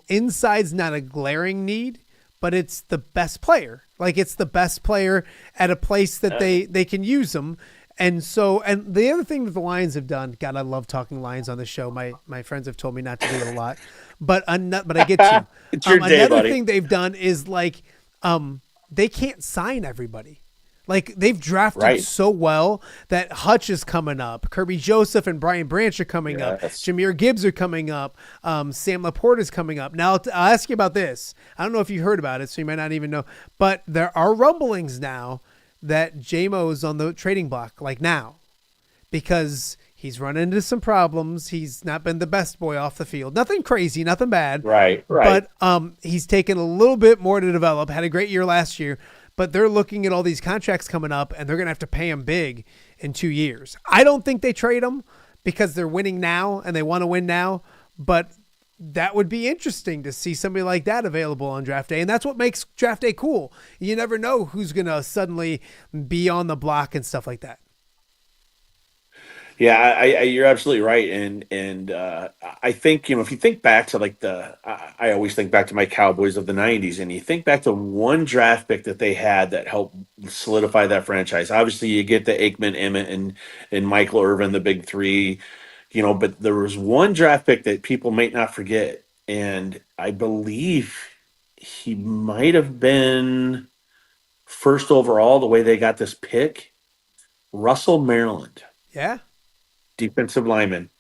[SPEAKER 2] inside's not a glaring need, but it's the best player. Like it's the best player at a place that they can use them. And so, and the other thing that the Lions have done, God, I love talking Lions on the show. My friends have told me not to do it a lot, but I get you.
[SPEAKER 9] It's your day,
[SPEAKER 2] another
[SPEAKER 9] buddy.
[SPEAKER 2] thing they've done is like, they can't sign everybody. Like they've drafted so well that Hutch is coming up. Kirby Joseph and Brian Branch are coming up. Jahmyr Gibbs are coming up. Sam Laporte is coming up. Now, I'll ask you about this. I don't know if you heard about it, so you might not even know. But there are rumblings now that J-Mo is on the trading block, like now, because he's run into some problems. He's not been the best boy off the field. Nothing crazy, nothing bad.
[SPEAKER 9] Right.
[SPEAKER 2] But he's taken a little bit more to develop. Had a great year last year. But they're looking at all these contracts coming up, and they're going to have to pay him big in 2 years. I don't think they trade him because they're winning now and they want to win now. But that would be interesting to see somebody like that available on draft day. And that's what makes draft day cool. You never know who's going to suddenly be on the block and stuff like that.
[SPEAKER 9] Yeah, you're absolutely right, and I think if you think back to like I always think back to my Cowboys of the '90s, and you think back to one draft pick that they had that helped solidify that franchise. Obviously, you get the Aikman, Emmett, and Michael Irvin, the big three, But there was one draft pick that people might not forget, and I believe he might have been first overall. The way they got this pick, Russell Maryland.
[SPEAKER 2] Yeah.
[SPEAKER 9] Defensive lineman,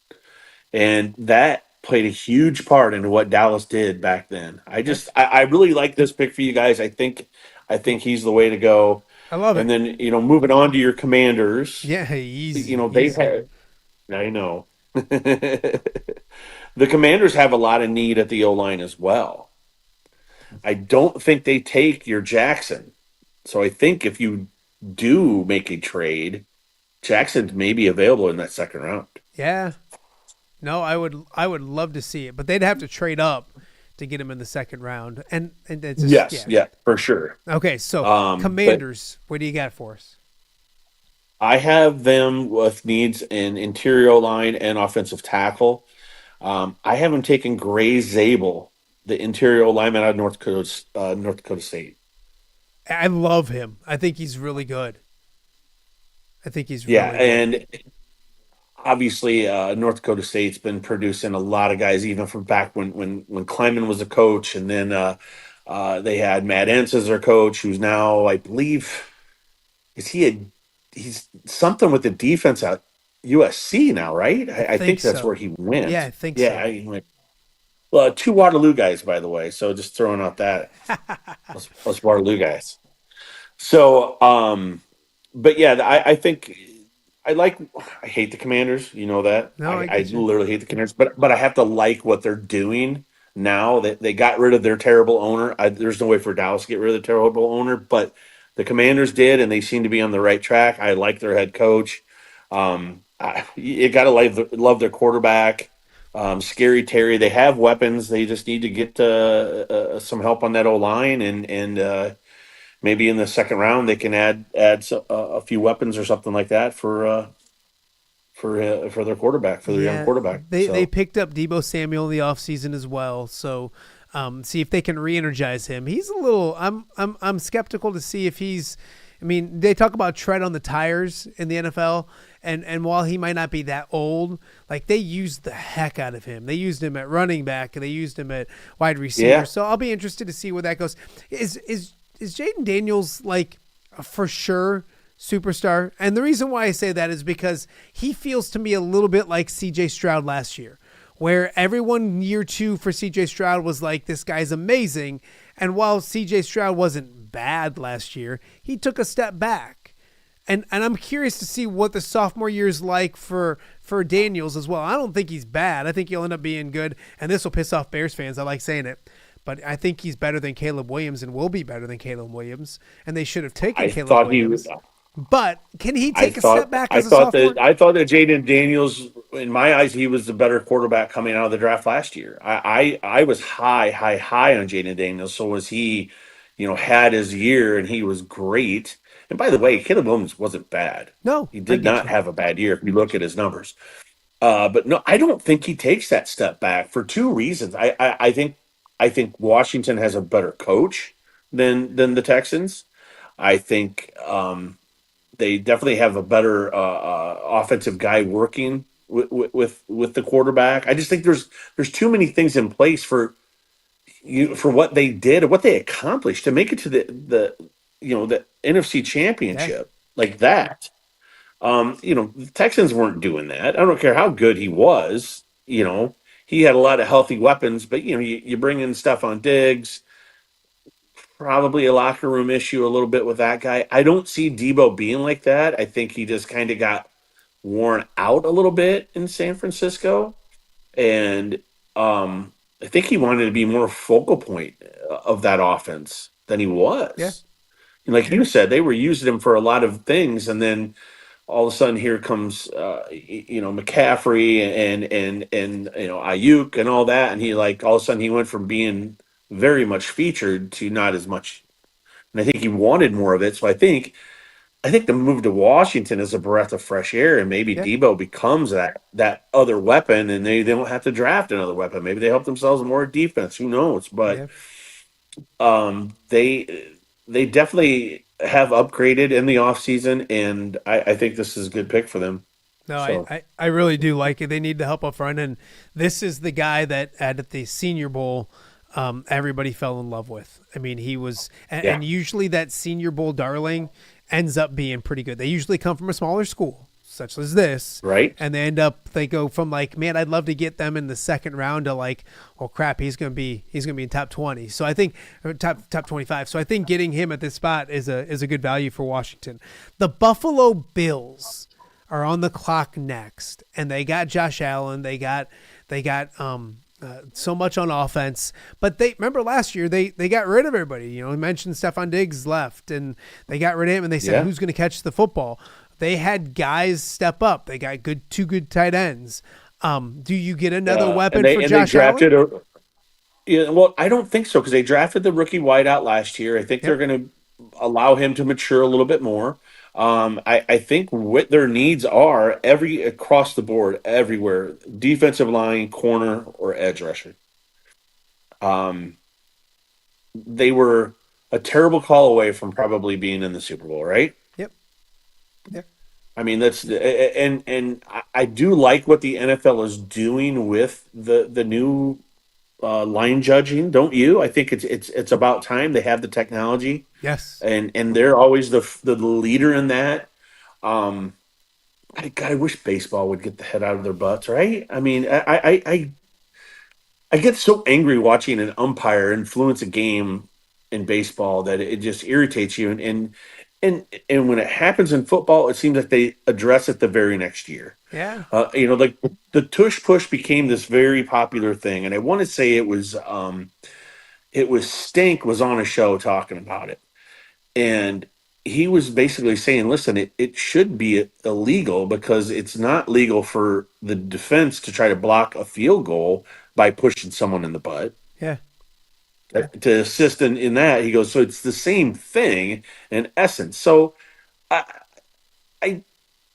[SPEAKER 9] and that played a huge part into what Dallas did back then. I really like this pick for you guys. I think he's the way to go.
[SPEAKER 2] I love it.
[SPEAKER 9] And then moving on to your Commanders.
[SPEAKER 2] Yeah, easy.
[SPEAKER 9] They've had. I know. The Commanders have a lot of need at the O-line as well. I don't think they take your Jackson, so I think if you do make a trade, Jackson may be available in that second round.
[SPEAKER 2] Yeah. No, I would love to see it, but they'd have to trade up to get him in the second round. And it's just,
[SPEAKER 9] yeah, for sure.
[SPEAKER 2] Okay, so Commanders, what do you got for us?
[SPEAKER 9] I have them with needs in interior line and offensive tackle. I have them taking Gray Zabel, the interior lineman out of North Dakota State.
[SPEAKER 2] I love him. I think he's really good.
[SPEAKER 9] And obviously North Dakota State's been producing a lot of guys, even from back when Kleiman was a coach, and then They had Matt Entz as their coach, who's now, I believe, he's something with the defense at USC now, right? I think that's
[SPEAKER 2] so.
[SPEAKER 9] where he went.
[SPEAKER 2] Yeah, I think
[SPEAKER 9] Yeah,
[SPEAKER 2] so.
[SPEAKER 9] he went. Well, 2 Waterloo guys, by the way. So just throwing out that us Waterloo guys. So, but yeah, I think I hate the Commanders. You know that.
[SPEAKER 2] No, I
[SPEAKER 9] I
[SPEAKER 2] get you.
[SPEAKER 9] literally hate the Commanders, but I have to like what they're doing now. That they got rid of their terrible owner. There's no way for Dallas to get rid of the terrible owner, but the Commanders did, and they seem to be on the right track. I like their head coach. You got to love their quarterback. Scary Terry. They have weapons. They just need to get some help on that O line, and maybe in the second round they can add a few weapons or something like that for their quarterback, for their young quarterback.
[SPEAKER 2] They picked up Deebo Samuel in the offseason as well. So see if they can re-energize him. He's a little. I'm skeptical to see if he's. I mean, they talk about tread on the tires in the NFL, and while he might not be that old, like they used the heck out of him. They used him at running back, and they used him at wide receiver.
[SPEAKER 9] Yeah.
[SPEAKER 2] So I'll be interested to see where that goes. Is Jaden Daniels like a for sure superstar? And the reason why I say that is because he feels to me a little bit like CJ Stroud last year, where everyone year 2 for CJ Stroud was like, this guy's amazing. And while CJ Stroud wasn't bad last year, he took a step back. And I'm curious to see what the sophomore year is like for Daniels as well. I don't think he's bad. I think he'll end up being good. And this will piss off Bears fans. I like saying it. But I think he's better than Caleb Williams and will be better than Caleb Williams. And they should have taken Caleb Williams. But can he take a step back as a sophomore?
[SPEAKER 9] I thought that Jaden Daniels, in my eyes, he was the better quarterback coming out of the draft last year. I was high on Jaden Daniels. So was he, had his year and he was great. And by the way, Caleb Williams wasn't bad.
[SPEAKER 2] No,
[SPEAKER 9] he did not have a bad year if you look at his numbers. But no, I don't think he takes that step back for 2 reasons. I think Washington has a better coach than the Texans. I think they definitely have a better offensive guy working with the quarterback. I just think there's too many things in place for what they did or what they accomplished to make it to the NFC Championship like that. The Texans weren't doing that. I don't care how good he was. He had a lot of healthy weapons, but you bring in Stephon Diggs. Probably a locker room issue a little bit with that guy. I don't see Deebo being like that. I think he just kind of got worn out a little bit in San Francisco. And I think he wanted to be more focal point of that offense than he was.
[SPEAKER 2] Yeah.
[SPEAKER 9] And like you said, they were using him for a lot of things. And then all of a sudden here comes, McCaffrey and Ayuk and all that. And he all of a sudden he went from being very much featured to not as much. And I think he wanted more of it. So I think the move to Washington is a breath of fresh air, and maybe Deebo becomes that other weapon, and they don't have to draft another weapon. Maybe they help themselves more defense. Who knows? But they definitely have upgraded in the offseason, and I think this is a good pick for them.
[SPEAKER 2] No, so. I really do like it. They need the help up front, and this is the guy that at the Senior Bowl everybody fell in love with. I mean, he was, and usually that Senior Bowl darling ends up being pretty good. They usually come from a smaller school, such as this,
[SPEAKER 9] right?
[SPEAKER 2] And they go from man, I'd love to get them in the second round to oh crap, he's gonna be in top 20. So I think top 25. So I think getting him at this spot is a good value for Washington. The Buffalo Bills are on the clock next, and they got Josh Allen. They got so much on offense, but they remember last year they got rid of everybody. We mentioned Stephon Diggs left, and they got rid of him, and they said who's going to catch the football. They had guys step up. They got two good tight ends. Do you get another weapon for Josh Allen?
[SPEAKER 9] Well, I don't think so because they drafted the rookie wideout last year. I think they're going to allow him to mature a little bit more. I think what their needs are across the board, everywhere, defensive line, corner, or edge rusher. They were a terrible call away from probably being in the Super Bowl, right?
[SPEAKER 2] Yep.
[SPEAKER 9] I mean, and I do like what the NFL is doing with the new line judging, don't you? I think it's about time they have the technology,
[SPEAKER 2] Yes.
[SPEAKER 9] and they're always the leader in that. Um, God, I wish baseball would get the head out of their butts, right? I mean, I get so angry watching an umpire influence a game in baseball that it just irritates you. And when it happens in football, it seems like they address it the very next year.
[SPEAKER 2] Yeah.
[SPEAKER 9] Like the tush push became this very popular thing, and I want to say it was Stink was on a show talking about it, and he was basically saying, listen, it should be illegal because it's not legal for the defense to try to block a field goal by pushing someone in the butt.
[SPEAKER 2] Yeah.
[SPEAKER 9] To assist in that, he goes, so it's the same thing in essence. So I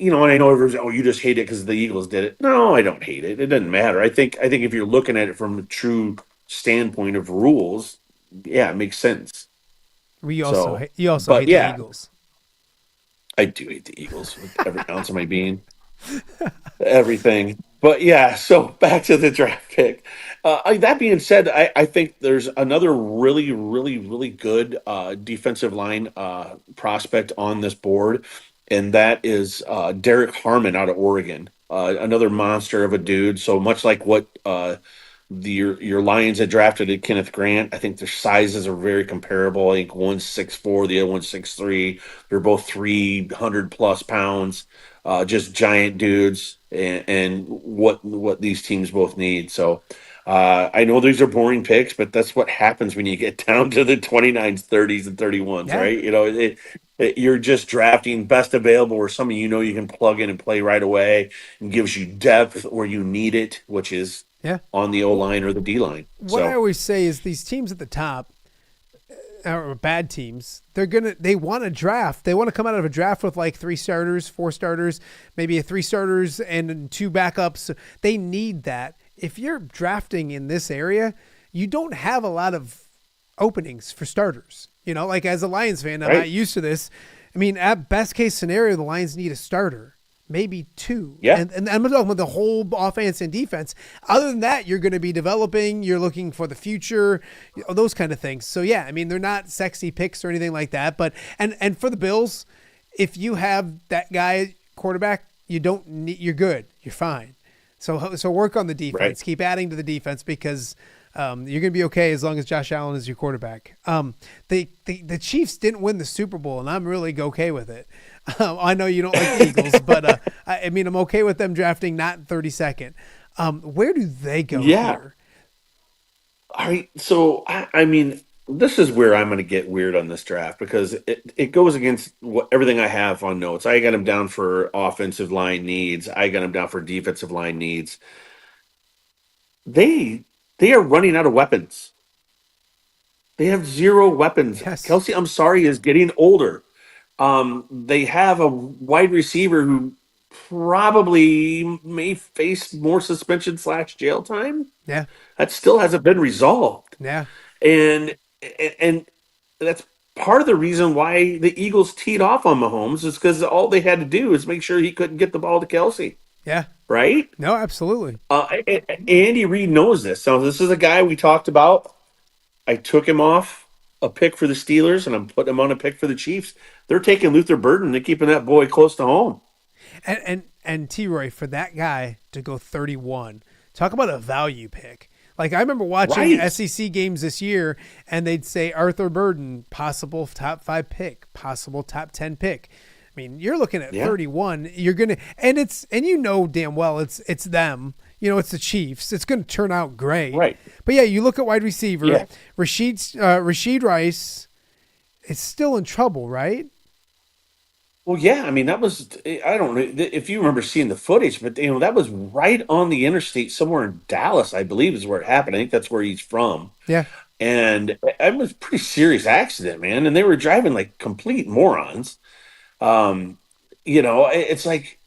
[SPEAKER 9] and I know everyone's, oh, you just hate it because the Eagles did it. No, I don't hate it. It doesn't matter. I think if you're looking at it from a true standpoint of rules, yeah, it makes sense.
[SPEAKER 2] You
[SPEAKER 9] So,
[SPEAKER 2] hate
[SPEAKER 9] but
[SPEAKER 2] the
[SPEAKER 9] yeah,
[SPEAKER 2] Eagles.
[SPEAKER 9] I do hate the Eagles with every ounce of my being, everything. But yeah, so back to the draft pick. That being said, I think there's another really, really, really good defensive line prospect on this board, and that is Derek Harmon out of Oregon. Another monster of a dude. So much like what your Lions had drafted at Kenneth Grant. I think their sizes are very comparable. I think one's 6'4", the other one's 6'3". They're both 300 plus pounds, just giant dudes, and what these teams both need. So I know these are boring picks, but that's what happens when you get down to the 29s, 30s, and 31s,
[SPEAKER 2] Yeah.
[SPEAKER 9] right? You're just drafting best available, or somebody you can plug in and play right away, and gives you depth where you need it, which is on the O line or the D line.
[SPEAKER 2] What I always say is these teams at the top are bad teams. They want to draft. They want to come out of a draft with like 3 starters, 4 starters, maybe 3 starters and 2 backups. They need that. If you're drafting in this area, you don't have a lot of openings for starters. Like as a Lions fan, I'm not used to this. I mean, at best case scenario, the Lions need a starter. Maybe 2.
[SPEAKER 9] Yeah.
[SPEAKER 2] And I'm talking about the whole offense and defense. Other than that, you're going to be developing. You're looking for the future, those kind of things. So, yeah, I mean, they're not sexy picks or anything like that. But and for the Bills, if you have that guy quarterback, you're good. You're fine. So work on the defense.
[SPEAKER 9] Right.
[SPEAKER 2] Keep adding to the defense because you're going to be okay as long as Josh Allen is your quarterback. The Chiefs didn't win the Super Bowl, and I'm really okay with it. I know you don't like the Eagles, but I mean, I'm okay with them drafting not 32nd. Where do they go here?
[SPEAKER 9] All right. So, I mean, this is where I'm going to get weird on this draft because it goes against everything I have on notes. I got them down for offensive line needs. I got them down for defensive line needs. They are running out of weapons. They have 0 weapons.
[SPEAKER 2] Yes.
[SPEAKER 9] Kelsey, I'm sorry, is getting older. They have a wide receiver who probably may face more suspension / jail time.
[SPEAKER 2] Yeah.
[SPEAKER 9] That still hasn't been resolved.
[SPEAKER 2] Yeah.
[SPEAKER 9] And that's part of the reason why the Eagles teed off on Mahomes is because all they had to do is make sure he couldn't get the ball to Kelsey.
[SPEAKER 2] Yeah.
[SPEAKER 9] Right?
[SPEAKER 2] No, absolutely.
[SPEAKER 9] Andy Reid knows this. So this is a guy we talked about. I took him off a pick for the Steelers, and I'm putting him on a pick for the Chiefs. They're taking Luther Burden. They're keeping that boy close to home.
[SPEAKER 2] And T-Roy, for that guy to go 31, talk about a value pick. Like, I remember watching SEC games this year, and they'd say Arthur Burden, possible top 5 pick, possible top 10 pick. I mean, you're looking at 31. You're gonna, and damn well it's them. It's the Chiefs. It's going to turn out great.
[SPEAKER 9] Right.
[SPEAKER 2] But yeah, you look at wide receiver. Yeah. Rashid Rice is still in trouble, right?
[SPEAKER 9] Well, yeah. I mean, that was, I don't know if you remember seeing the footage, but that was right on the interstate somewhere in Dallas, I believe is where it happened. I think that's where he's from.
[SPEAKER 2] Yeah.
[SPEAKER 9] And it was a pretty serious accident, man. And they were driving like complete morons. It's like,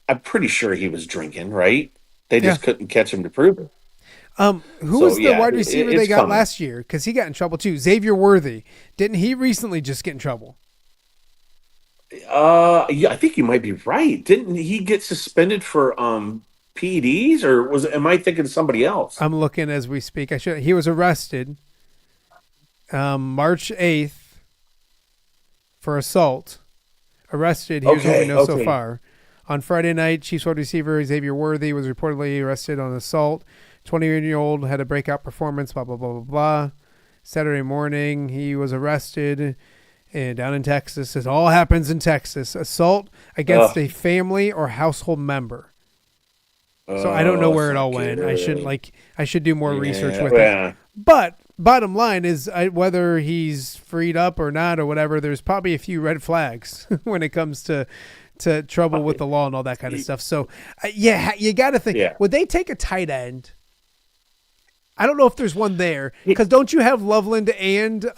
[SPEAKER 9] I'm pretty sure he was drinking, right? They just couldn't catch him to prove it.
[SPEAKER 2] Who was the wide receiver they got last year? Because he got in trouble too. Xavier Worthy. Didn't he recently just get in trouble?
[SPEAKER 9] Yeah, I think you might be right. Didn't he get suspended for PEDs, or am I thinking of somebody else?
[SPEAKER 2] I'm looking as we speak. He was arrested March 8th for assault. Arrested. Here's what we know so far. On Friday night, Chiefs wide receiver Xavier Worthy was reportedly arrested on assault. 21-year-old had a breakout performance, blah, blah, blah, blah, blah. Saturday morning, he was arrested down in Texas. It all happens in Texas. Assault against a family or household member. So I don't know where it all went. I should do more research with it. But bottom line is, whether he's freed up or not or whatever, there's probably a few red flags when it comes to trouble with the law and all that kind of stuff. So, you got to think, would they take a tight end? I don't know if there's one there, because don't you have Loveland and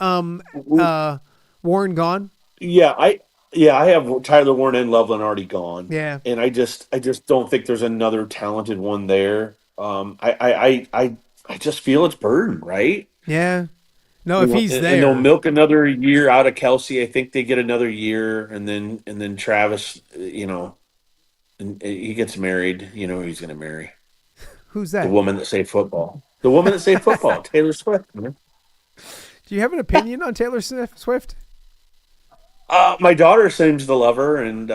[SPEAKER 2] Warren gone?
[SPEAKER 9] Yeah, I have Tyler Warren and Loveland already gone.
[SPEAKER 2] Yeah,
[SPEAKER 9] and I just don't think there's another talented one there. I just feel it's Burden, right?
[SPEAKER 2] Yeah. No, if he's there,
[SPEAKER 9] and they'll milk another year out of Kelsey. I think they get another year, and then Travis, and he gets married. You know who he's going to marry?
[SPEAKER 2] Who's that?
[SPEAKER 9] The woman that saved football. The woman that saved football, Taylor Swift. Man.
[SPEAKER 2] Do you have an opinion on Taylor Swift?
[SPEAKER 9] My daughter seems to love her, and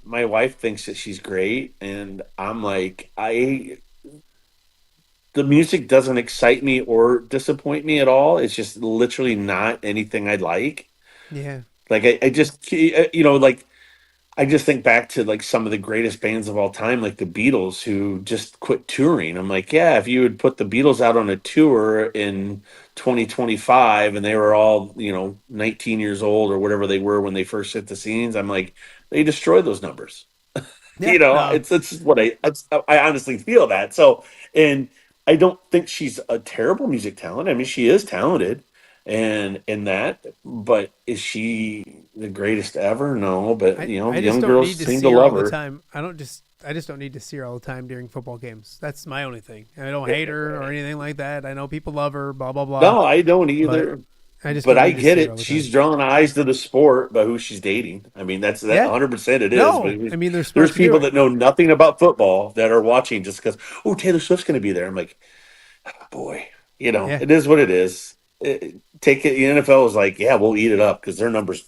[SPEAKER 9] my wife thinks that she's great. And I'm like, the music doesn't excite me or disappoint me at all. It's just literally not anything I like.
[SPEAKER 2] Yeah.
[SPEAKER 9] Like I just, I just think back to like some of the greatest bands of all time, like the Beatles, who just quit touring. I'm like, yeah, if you would put the Beatles out on a tour in 2025 and they were all, 19 years old or whatever they were when they first hit the scenes, I'm like, they destroy those numbers.
[SPEAKER 2] Yeah,
[SPEAKER 9] It's what I honestly feel that. So, and I don't think she's a terrible music talent. I mean, she is talented. And in that, but is she the greatest ever? No, but
[SPEAKER 2] I
[SPEAKER 9] young
[SPEAKER 2] just don't
[SPEAKER 9] girls
[SPEAKER 2] need to
[SPEAKER 9] seem
[SPEAKER 2] see
[SPEAKER 9] to
[SPEAKER 2] her all
[SPEAKER 9] love
[SPEAKER 2] the
[SPEAKER 9] her.
[SPEAKER 2] time. I just don't need to see her all the time during football games. That's my only thing. I don't hate her or anything like that. I know people love her, blah blah blah.
[SPEAKER 9] No, I don't either.
[SPEAKER 2] But
[SPEAKER 9] I get it. She's drawing eyes to the sport by who she's dating. I mean, that's 100% it is.
[SPEAKER 2] No,
[SPEAKER 9] But
[SPEAKER 2] I mean,
[SPEAKER 9] there's people that know nothing about football that are watching just because, oh, Taylor Swift's going to be there. I'm like, oh, boy, it is what it is. Take it. The NFL is like, yeah, we'll eat it up because their numbers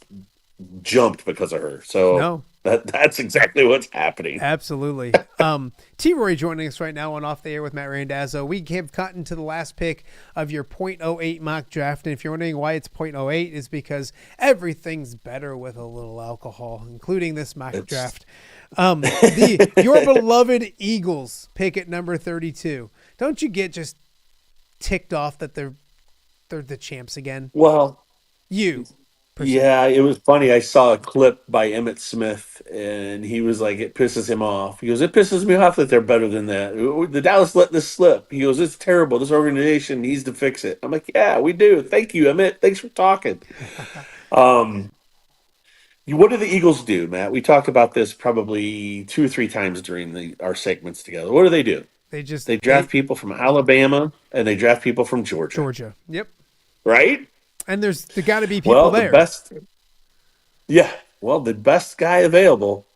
[SPEAKER 9] jumped because of her. So that's exactly what's happening.
[SPEAKER 2] Absolutely. T. Roy joining us right now on Off the Air with Matt Randazzo. We have gotten to the last pick of your .08 mock draft, and if you're wondering why it's .08, is because everything's better with a little alcohol, including this mock draft. Your beloved Eagles pick at number 32. Don't you get just ticked off that they're the champs again?
[SPEAKER 9] Well,
[SPEAKER 2] Yeah,
[SPEAKER 9] it was funny. I saw a clip by Emmitt Smith, and he was like, it pisses him off. He goes, it pisses me off that they're better than that. The Dallas let this slip. He goes, it's terrible. This organization needs to fix it. I'm like, yeah, we do. Thank you, Emmitt. Thanks for talking. What do the Eagles do, Matt? We talked about this probably 2 or 3 times during our segments together. What do? They draft people from Alabama, and they draft people from Georgia.
[SPEAKER 2] Yep.
[SPEAKER 9] Right?
[SPEAKER 2] And there got to be people there.
[SPEAKER 9] The best guy available,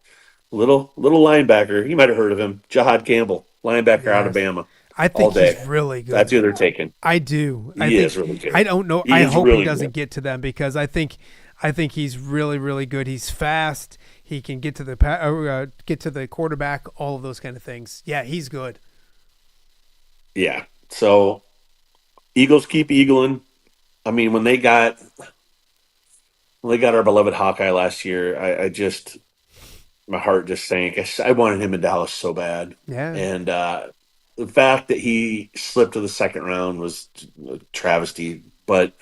[SPEAKER 9] little linebacker. You might have heard of him, Jahad Campbell, linebacker out of Bama.
[SPEAKER 2] I think he's really good.
[SPEAKER 9] That's who they're taking.
[SPEAKER 2] I do.
[SPEAKER 9] He is really good.
[SPEAKER 2] I don't know. I hope he doesn't get to them because I think he's really, really good. He's fast. He can get to the quarterback. All of those kind of things. Yeah, he's good.
[SPEAKER 9] Yeah. So, Eagles keep eagling. I mean, when they got our beloved Hawkeye last year, my heart just sank. I wanted him in Dallas so bad.
[SPEAKER 2] Yeah.
[SPEAKER 9] And the fact that he slipped to the second round was a travesty. But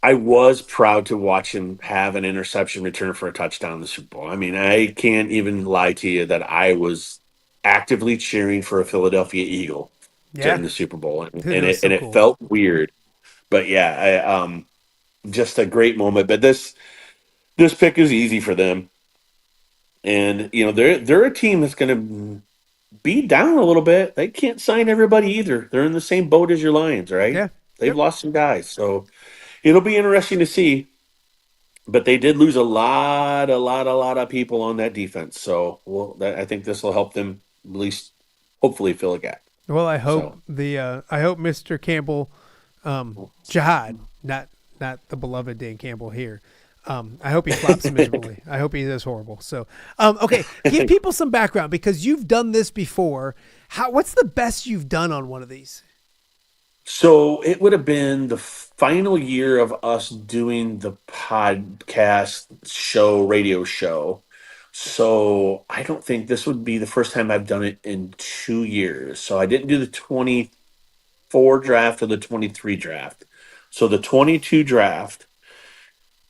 [SPEAKER 9] I was proud to watch him have an interception return for a touchdown in the Super Bowl. I mean, I can't even lie to you that I was actively cheering for a Philadelphia Eagle in the Super Bowl. And it felt weird. But just a great moment. But this pick is easy for them, and they're a team that's going to be down a little bit. They can't sign everybody either. They're in the same boat as your Lions, right?
[SPEAKER 2] Yeah,
[SPEAKER 9] they've lost some guys, so it'll be interesting to see. But they did lose a lot of people on that defense. So I think this will help them at least hopefully fill a gap.
[SPEAKER 2] Well, I hope
[SPEAKER 9] So.
[SPEAKER 2] I hope Mr. Campbell, Jihad, not the beloved Dan Campbell here. I hope he flops miserably. I hope he does horrible. So, okay, give people some background because you've done this before. What's the best you've done on one of these?
[SPEAKER 9] So it would have been the final year of us doing the podcast show, radio show. So I don't think this would be the first time I've done it in 2 years. So I didn't do the 24 draft or the 23 draft. So the 22 draft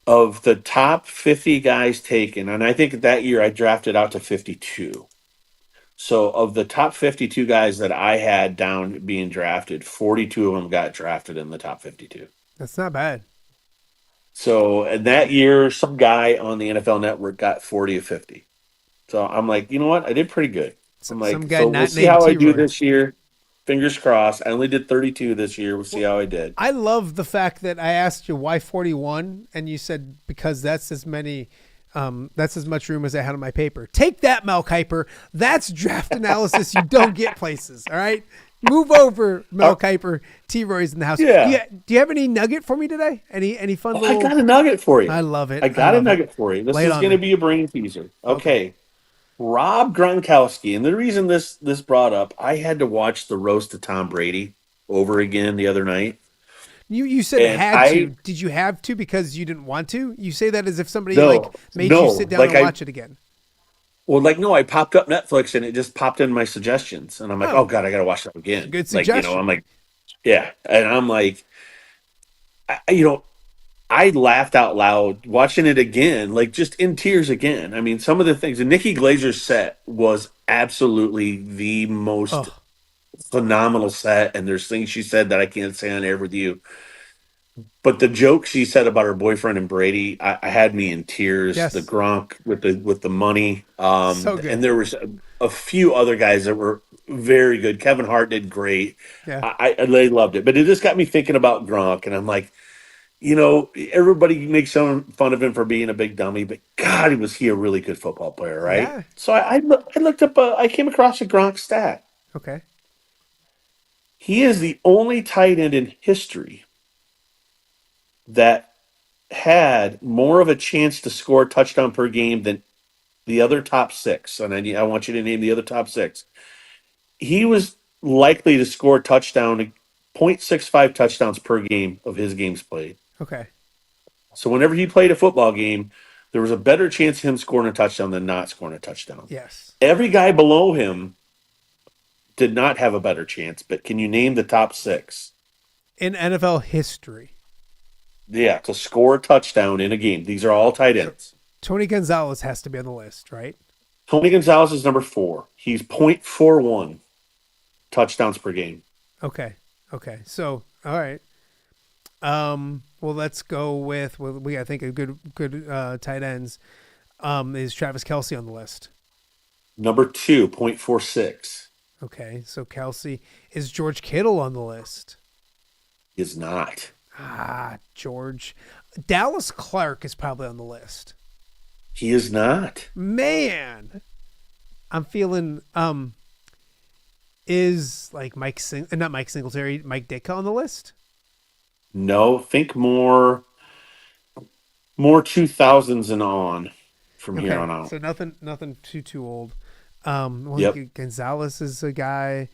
[SPEAKER 9] of the top 50 guys taken, and I think that year I drafted out to 52. So of the top 52 guys that I had down being drafted, 42 of them got drafted in the top 52.
[SPEAKER 2] That's not bad.
[SPEAKER 9] So and that year, some guy on the NFL Network got 40 of 50. So I'm like, you know what? I did pretty good. I'm like,
[SPEAKER 2] some guy
[SPEAKER 9] so
[SPEAKER 2] not
[SPEAKER 9] we'll see
[SPEAKER 2] named
[SPEAKER 9] how I do
[SPEAKER 2] T-Roy.
[SPEAKER 9] this year. Fingers crossed. I only did 32 this year. We'll see how I did.
[SPEAKER 2] I love the fact that I asked you why 41, and you said because that's as many. That's as much room as I had on my paper. Take that, Mel Kiper. That's draft analysis. You don't get places. All right. Move over, Mel Kiper. T-Roy's in the house.
[SPEAKER 9] Yeah.
[SPEAKER 2] Do you have any nugget for me today? Any fun little...
[SPEAKER 9] I got a nugget for you.
[SPEAKER 2] I love it.
[SPEAKER 9] I got a nugget for you. This
[SPEAKER 2] Lay it
[SPEAKER 9] is
[SPEAKER 2] on
[SPEAKER 9] going to
[SPEAKER 2] me.
[SPEAKER 9] be a brain teaser. Okay. Rob Gronkowski. And the reason this brought up, I had to watch the roast of Tom Brady over again the other night.
[SPEAKER 2] You said
[SPEAKER 9] And
[SPEAKER 2] had to. Did you have to because you didn't want to? You say that as if somebody made you sit down and watch it again.
[SPEAKER 9] Well, no, I popped up Netflix and it just popped in my suggestions. And I'm like, oh God, I got to watch that again.
[SPEAKER 2] Good suggestion.
[SPEAKER 9] I'm like, yeah. And I'm like, I laughed out loud watching it again, like just in tears again. I mean, some of the things, and Nikki Glazer's set was absolutely the most phenomenal set. And there's things she said that I can't say on air with you. But the joke she said about her boyfriend and Brady, I had me in tears.
[SPEAKER 2] Yes.
[SPEAKER 9] The Gronk with the money,
[SPEAKER 2] So good.
[SPEAKER 9] and there was a few other guys that were very good. Kevin Hart did great.
[SPEAKER 2] Yeah.
[SPEAKER 9] I really loved it, but it just got me thinking about Gronk, and I'm like, everybody makes some fun of him for being a big dummy, but God, was he a really good football player, right?
[SPEAKER 2] Yeah.
[SPEAKER 9] So I looked up. I came across a Gronk stat.
[SPEAKER 2] Okay.
[SPEAKER 9] He is the only tight end in history that had more of a chance to score a touchdown per game than the other top six. And I want you to name the other top six. He was likely to score a touchdown, 0.65 touchdowns per game of his games played.
[SPEAKER 2] Okay.
[SPEAKER 9] So whenever he played a football game, there was a better chance of him scoring a touchdown than not scoring a touchdown.
[SPEAKER 2] Yes.
[SPEAKER 9] Every guy below him did not have a better chance, but can you name the top six?
[SPEAKER 2] In NFL history.
[SPEAKER 9] Yeah, to score a touchdown in a game. These are all tight ends.
[SPEAKER 2] Tony Gonzalez has to be on the list, right?
[SPEAKER 9] Tony Gonzalez is number 4. He's 0.41 touchdowns per game.
[SPEAKER 2] Okay. So, all right. Well, let's go with we I think a good tight ends. Is Travis Kelce on the list?
[SPEAKER 9] Number 2, 0.46.
[SPEAKER 2] Okay, so Kelce. Is George Kittle on the list?
[SPEAKER 9] Is not.
[SPEAKER 2] George. Dallas Clark is probably on the list.
[SPEAKER 9] He is not.
[SPEAKER 2] Man, I'm feeling. Is like not Mike Singletary, Mike Ditka on the list?
[SPEAKER 9] No, think more 2000s and on from here on out.
[SPEAKER 2] So nothing too old.
[SPEAKER 9] Yep.
[SPEAKER 2] Gonzalez is a guy.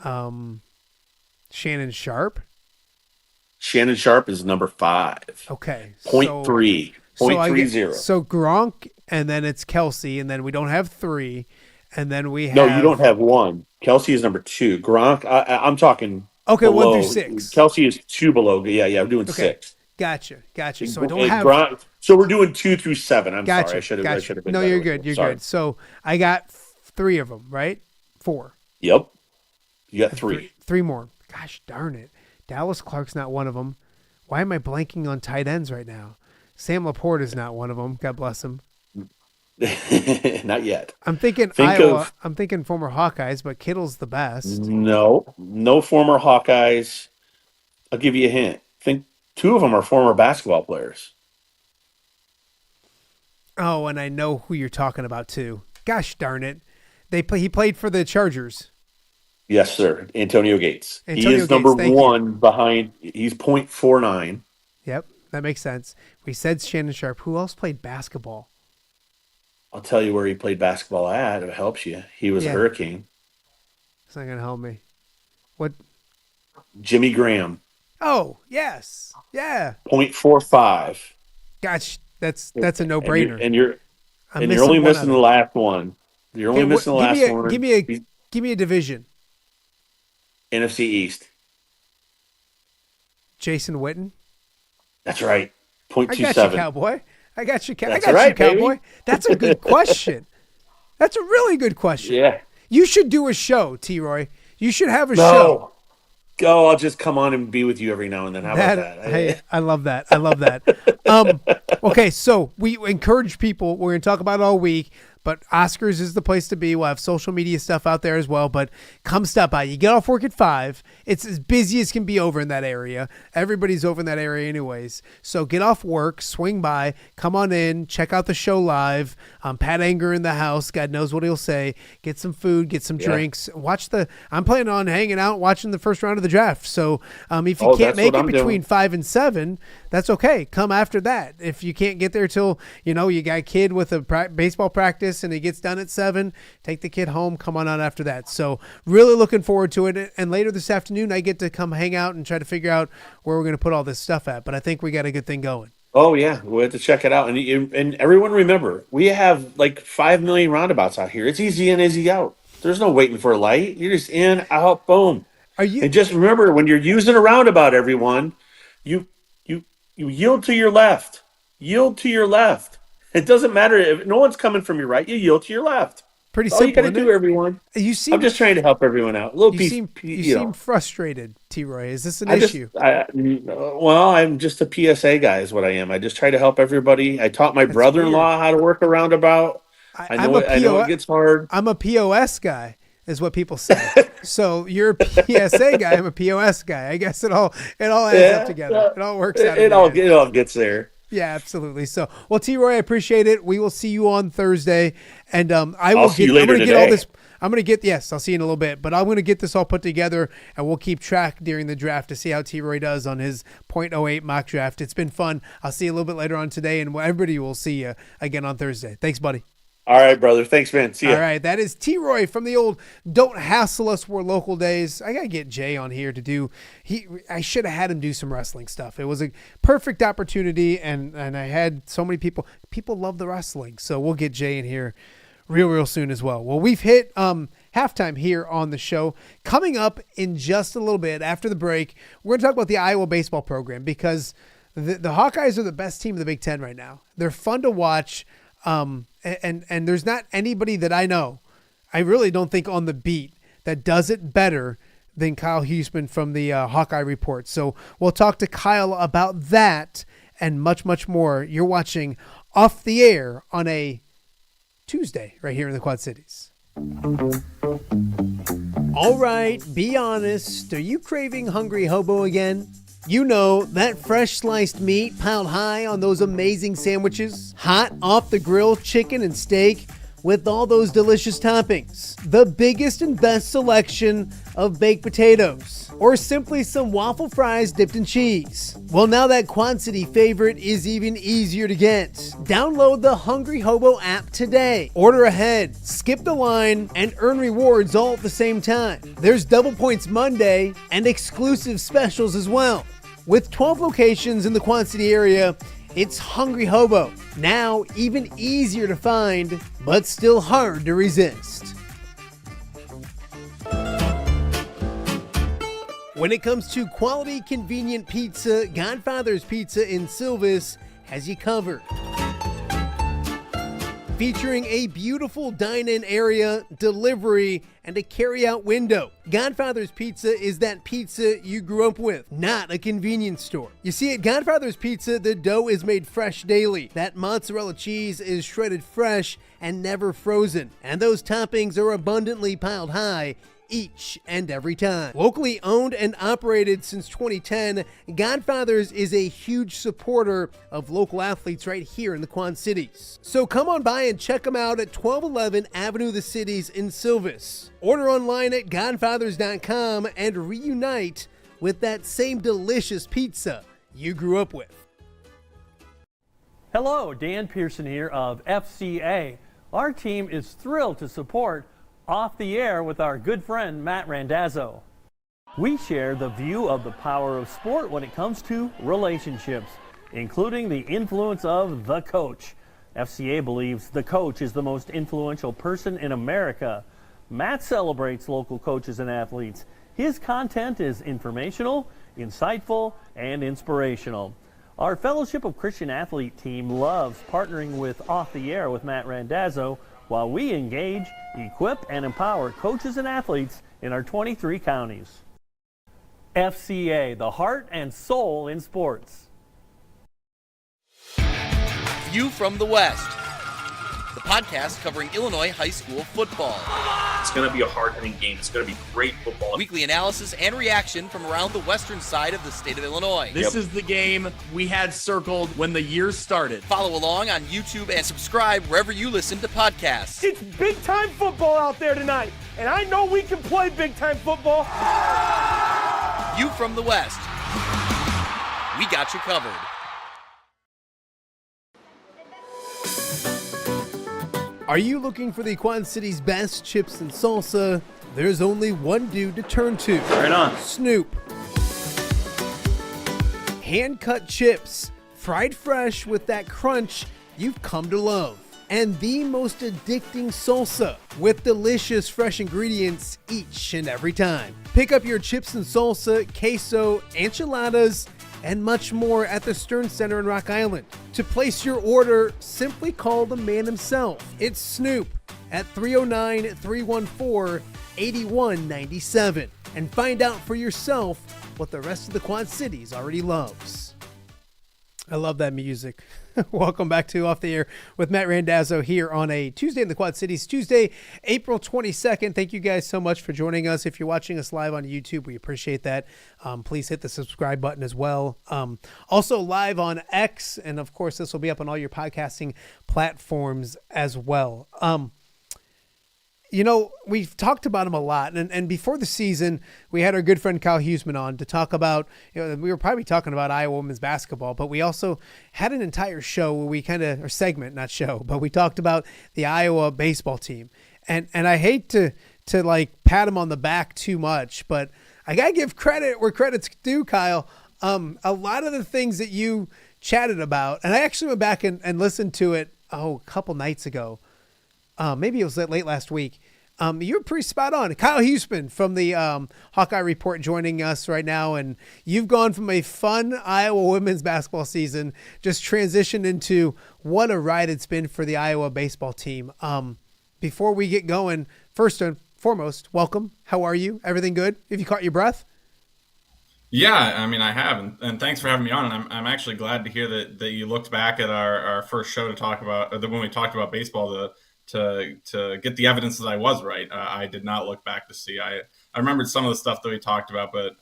[SPEAKER 2] Shannon Sharp.
[SPEAKER 9] Shannon Sharp is number 5.
[SPEAKER 2] Okay.
[SPEAKER 9] 0.3. 0.30.
[SPEAKER 2] So Gronk, and then it's Kelce, and then we don't have 3, and then we have.
[SPEAKER 9] No, you don't have 1. Kelce is number 2. Gronk, I'm talking.
[SPEAKER 2] Okay,
[SPEAKER 9] below.
[SPEAKER 2] 1 through 6.
[SPEAKER 9] Kelce is 2 below. Yeah, I'm doing 6.
[SPEAKER 2] Gotcha. So I don't
[SPEAKER 9] And
[SPEAKER 2] have.
[SPEAKER 9] Gronk, so we're doing 2 through 7. I'm
[SPEAKER 2] Gotcha.
[SPEAKER 9] sorry. I should have been.
[SPEAKER 2] No,
[SPEAKER 9] better
[SPEAKER 2] you're
[SPEAKER 9] with
[SPEAKER 2] good.
[SPEAKER 9] you.
[SPEAKER 2] You're
[SPEAKER 9] Sorry.
[SPEAKER 2] good. So I got 3 of them, right? 4.
[SPEAKER 9] Yep. You got 3.
[SPEAKER 2] 3 more. Gosh darn it. Dallas Clark's not one of them. Why am I blanking on tight ends right now? Sam Laporte is not one of them. God bless him.
[SPEAKER 9] Not yet.
[SPEAKER 2] I'm thinking Iowa. I'm thinking former Hawkeyes, but Kittle's the best.
[SPEAKER 9] No former Hawkeyes. I'll give you a hint. Think 2 of them are former basketball players.
[SPEAKER 2] Oh, and I know who you're talking about too. Gosh darn it. He played for the Chargers.
[SPEAKER 9] Yes, sir. Antonio Gates. He
[SPEAKER 2] Antonio
[SPEAKER 9] is number
[SPEAKER 2] Gates, thank you.
[SPEAKER 9] one behind. He's 0.49.
[SPEAKER 2] Yep, that makes sense. We said Shannon Sharp. Who else played basketball?
[SPEAKER 9] I'll tell you where he played basketball at. If it helps you. He was a Hurricane.
[SPEAKER 2] It's not gonna help me. What?
[SPEAKER 9] Jimmy Graham.
[SPEAKER 2] Oh, yes. Yeah.
[SPEAKER 9] 0.45.
[SPEAKER 2] Gosh, that's a no-brainer.
[SPEAKER 9] And you're
[SPEAKER 2] I'm
[SPEAKER 9] only
[SPEAKER 2] one
[SPEAKER 9] missing
[SPEAKER 2] other.
[SPEAKER 9] the last one. You're only missing the last one.
[SPEAKER 2] Give me a division.
[SPEAKER 9] NFC East.
[SPEAKER 2] Jason Witten.
[SPEAKER 9] That's right.
[SPEAKER 2] I
[SPEAKER 9] 0.27.
[SPEAKER 2] got you, Cowboy. I got you,
[SPEAKER 9] That's
[SPEAKER 2] you,
[SPEAKER 9] right,
[SPEAKER 2] Cowboy.
[SPEAKER 9] baby.
[SPEAKER 2] That's a good question. That's a really good question.
[SPEAKER 9] Yeah.
[SPEAKER 2] You should do a show, T-Roy. You should have a
[SPEAKER 9] No.
[SPEAKER 2] show.
[SPEAKER 9] Go. I'll just come on and be with you every now and then. How about that?
[SPEAKER 2] Hey, I love that. I love that. Okay, so we encourage people. We're going to talk about it all week, but Oscars is the place to be. We'll have social media stuff out there as well, but come stop by. You get off work at 5. It's as busy as can be over in that area. Everybody's over in that area anyways. So get off work, swing by, come on in, check out the show live. Pat Anger in the house. God knows what he'll say. Get some food, get some drinks. I'm planning on hanging out, watching the first round of the draft. So if you can't make it between 5 and 7, that's okay. Come after that. If you can't get there till, you got a kid with a baseball practice and it gets done at 7, take the kid home, come on out after that. So really looking forward to it. And later this afternoon, I get to come hang out and try to figure out where we're going to put all this stuff at. But I think we got a good thing going.
[SPEAKER 9] Oh, yeah. We'll have to check it out. And everyone remember, we have like 5 million roundabouts out here. It's easy in, easy out. There's no waiting for a light. You're just in, out, boom. And just remember, when you're using a roundabout, everyone, you yield to your left. Yield to your left. It doesn't matter if no one's coming from your right. You yield to your left.
[SPEAKER 2] Pretty
[SPEAKER 9] That's
[SPEAKER 2] simple.
[SPEAKER 9] all you got to do, everyone. I'm just trying to help everyone out.
[SPEAKER 2] You seem frustrated, T-Roy. Is this an issue?
[SPEAKER 9] I'm just a PSA guy is what I am. I just try to help everybody. I taught my brother-in-law how to work a roundabout. I know it gets hard.
[SPEAKER 2] I'm a POS guy, is what people say. So you're a PSA guy. I'm a POS guy. I guess it all adds up together. It all works out.
[SPEAKER 9] It all gets there.
[SPEAKER 2] Yeah, absolutely. So, well, T-Roy, I appreciate it. We will see you on Thursday, and
[SPEAKER 9] I'll see you later today.
[SPEAKER 2] I'll see you in a little bit, but I'm going to get this all put together, and we'll keep track during the draft to see how T-Roy does on his .08 mock draft. It's been fun. I'll see you a little bit later on today, and everybody will see you again on Thursday. Thanks, buddy.
[SPEAKER 9] All right, brother. Thanks, man. See ya.
[SPEAKER 2] All right, that is T-Roy from the old Don't Hassle Us, We're Local days. I got to get Jay on here to do – I should have had him do some wrestling stuff. It was a perfect opportunity, and I had so many people. People love the wrestling, so we'll get Jay in here real soon as well. Well, we've hit halftime here on the show. Coming up in just a little bit after the break, we're going to talk about the Iowa baseball program because the Hawkeyes are the best team in the Big Ten right now. They're fun to watch. And there's not anybody that I know, I really don't think on the beat, that does it better than Kyle Huesman from the Hawkeye Report. So we'll talk to Kyle about that and much, much more. You're watching Off the Air on a Tuesday right here in the Quad Cities. All right, be honest. Are you craving Hungry Hobo again? You know, that fresh sliced meat piled high on those amazing sandwiches, hot off the grill chicken and steak with all those delicious toppings, the biggest and best selection of baked potatoes, or simply some waffle fries dipped in cheese. Well, now that Quad City favorite is even easier to get. Download the Hungry Hobo app today. Order ahead, skip the line, and earn rewards all at the same time. There's Double Points Monday and exclusive specials as well. With 12 locations in the Quad City area, it's Hungry Hobo. Now even easier to find, but still hard to resist. When it comes to quality, convenient pizza, Godfather's Pizza in Silvis has you covered. Featuring a beautiful dine-in area, delivery, and a carry-out window. Godfather's Pizza is that pizza you grew up with, not a convenience store. You see, at Godfather's Pizza, the dough is made fresh daily. That mozzarella cheese is shredded fresh and never frozen. And those toppings are abundantly piled high, each and every time. Locally owned and operated since 2010, Godfathers is a huge supporter of local athletes right here in the Quad Cities. So come on by and check them out at 1211 Avenue of the Cities in Silvis. Order online at godfathers.com and reunite with that same delicious pizza you grew up with.
[SPEAKER 10] Hello, Dan Pearson here of FCA. Our team is thrilled to support Off the Air with our good friend Matt Randazzo. We share the view of the power of sport when it comes to relationships, including the influence of the coach. FCA believes the coach is the most influential person in America. Matt celebrates local coaches and athletes. His content is informational, insightful, and inspirational. Our Fellowship of Christian Athlete team loves partnering with Off the Air with Matt Randazzo while we engage, equip, and empower coaches and athletes in our 23 counties. FCA, the heart and soul in sports.
[SPEAKER 11] View from the West, the podcast covering Illinois high school football.
[SPEAKER 12] It's going to be a hard-hitting game. It's going to be great football.
[SPEAKER 11] Weekly analysis and reaction from around the western side of the state of Illinois.
[SPEAKER 13] This is the game we had circled when the year started.
[SPEAKER 11] Follow along on YouTube and subscribe wherever you listen to podcasts.
[SPEAKER 14] It's big-time football out there tonight, and I know we can play big-time football.
[SPEAKER 11] View from the West. We got you covered.
[SPEAKER 2] Are you looking for the Quad City's best chips and salsa? There's only one dude to turn to.
[SPEAKER 3] Right on.
[SPEAKER 2] Snoop. Hand-cut chips, fried fresh with that crunch you've come to love. And the most addicting salsa with delicious fresh ingredients each and every time. Pick up your chips and salsa, queso, enchiladas, and much more at the Stern Center in Rock Island. To place your order, simply call the man himself. It's Snoop at 309-314-8197 and find out for yourself what the rest of the Quad Cities already loves. I love that music. Welcome back to Off the Air with Matt Randazzo here on a Tuesday in the Quad Cities, Tuesday, April 22nd. Thank you guys so much for joining us. If you're watching us live on YouTube, we appreciate that. Please hit the subscribe button as well. Also live on X, and of course, this will be up on all your podcasting platforms as well. You know, we've talked about him a lot, and before the season, we had our good friend Kyle Huesman on to talk about, we were probably talking about Iowa women's basketball, but we also had an entire show where we or segment, not show, but we talked about the Iowa baseball team. And I hate to like pat him on the back too much, but I got to give credit where credit's due, Kyle. A lot of the things that you chatted about, and I actually went back and listened to it, a couple nights ago. Maybe it was late last week. You were pretty spot on. Kyle Huesman from the Hawkeye Report joining us right now. And you've gone from a fun Iowa women's basketball season, just transitioned into what a ride it's been for the Iowa baseball team. Before we get going, first and foremost, welcome. How are you? Everything good? Have you caught your breath?
[SPEAKER 15] Yeah, I mean, I have, and thanks for having me on. And I'm actually glad to hear that you looked back at our first show to talk about, or when we talked about baseball, to get the evidence that I was right. I did not look back to see. I remembered some of the stuff that we talked about, but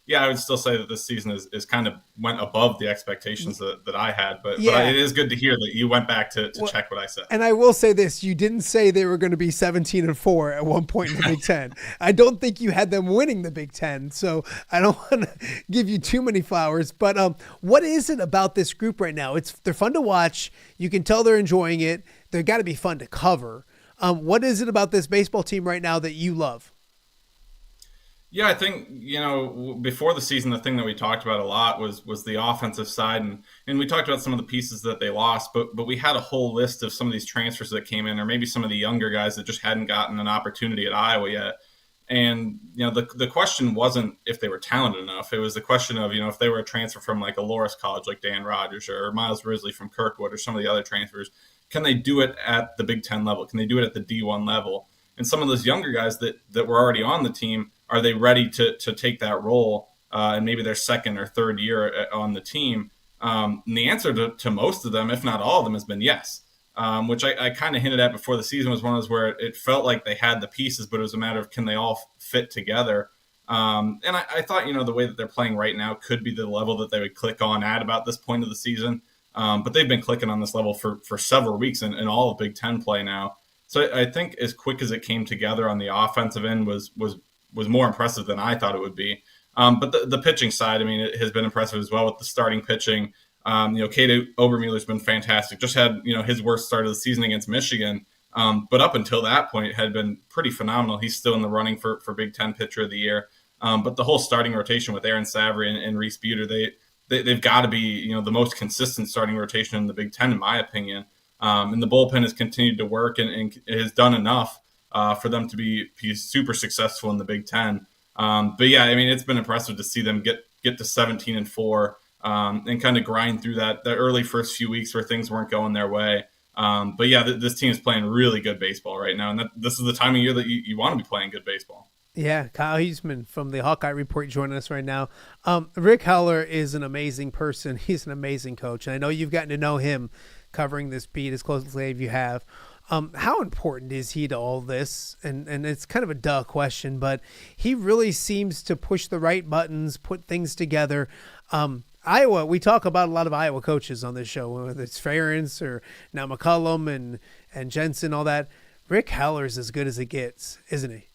[SPEAKER 15] yeah, I would still say that this season is kind of went above the expectations that I had. But it is good to hear that you went back to check what I said.
[SPEAKER 2] And I will say this: you didn't say they were going to be 17-4 at one point in the Big Ten. I don't think you had them winning the Big Ten, so I don't want to give you too many flowers. But what is it about this group right now? They're fun to watch. You can tell they're enjoying it. They've got to be fun to cover. What is it about this baseball team right now that you love?
[SPEAKER 15] Yeah, I think, before the season, the thing that we talked about a lot was the offensive side. And we talked about some of the pieces that they lost, but we had a whole list of some of these transfers that came in, or maybe some of the younger guys that just hadn't gotten an opportunity at Iowa yet. And, the question wasn't if they were talented enough. It was the question of, if they were a transfer from like a Loras College, like Dan Rogers or Miles Risley from Kirkwood or some of the other transfers, can they do it at the Big Ten level? Can they do it at the D1 level? And some of those younger guys that were already on the team, are they ready to take that role in maybe their second or third year on the team? And the answer to most of them, if not all of them, has been yes. which I kind of hinted at before the season, was one of those where it felt like they had the pieces, but it was a matter of can they all fit together. And I thought, the way that they're playing right now could be the level that they would click on at about this point of the season. But they've been clicking on this level for several weeks in all of Big Ten play now. So I think as quick as it came together on the offensive end was more impressive than I thought it would be. But the pitching side, it has been impressive as well with the starting pitching. Kate Obermueller's been fantastic. Just had, his worst start of the season against Michigan. But up until that point had been pretty phenomenal. He's still in the running for Big Ten Pitcher of the Year. But the whole starting rotation with Aaron Savory and Reese Buter, they've got to be, the most consistent starting rotation in the Big Ten, in my opinion. And the bullpen has continued to work and has done enough for them to be super successful in the Big Ten. But yeah, it's been impressive to see them get to 17-4 and kind of grind through the early first few weeks where things weren't going their way. But yeah, this team is playing really good baseball right now, and this is the time of year that you want to be playing good baseball.
[SPEAKER 2] Yeah, Kyle Huesman from the Hawkeye Report joining us right now. Rick Heller is an amazing person. He's an amazing coach, and I know you've gotten to know him covering this beat as closely as you have. How important is he to all this? And it's kind of a duh question, but he really seems to push the right buttons, put things together. Iowa, we talk about a lot of Iowa coaches on this show, whether it's Ferentz or now McCullum and Jensen, all that. Rick Heller's as good as it gets, isn't he?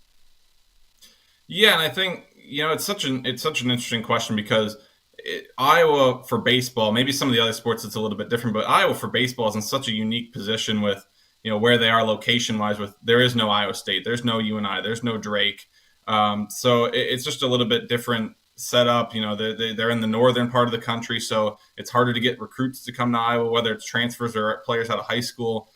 [SPEAKER 15] Yeah, and I think it's such an interesting question because Iowa for baseball, maybe some of the other sports it's a little bit different, but Iowa for baseball is in such a unique position with where they are location wise. With there is no Iowa State, there's no UNI, there's no Drake, so it's just a little bit different setup. They're in the northern part of the country, so it's harder to get recruits to come to Iowa, whether it's transfers or players out of high school.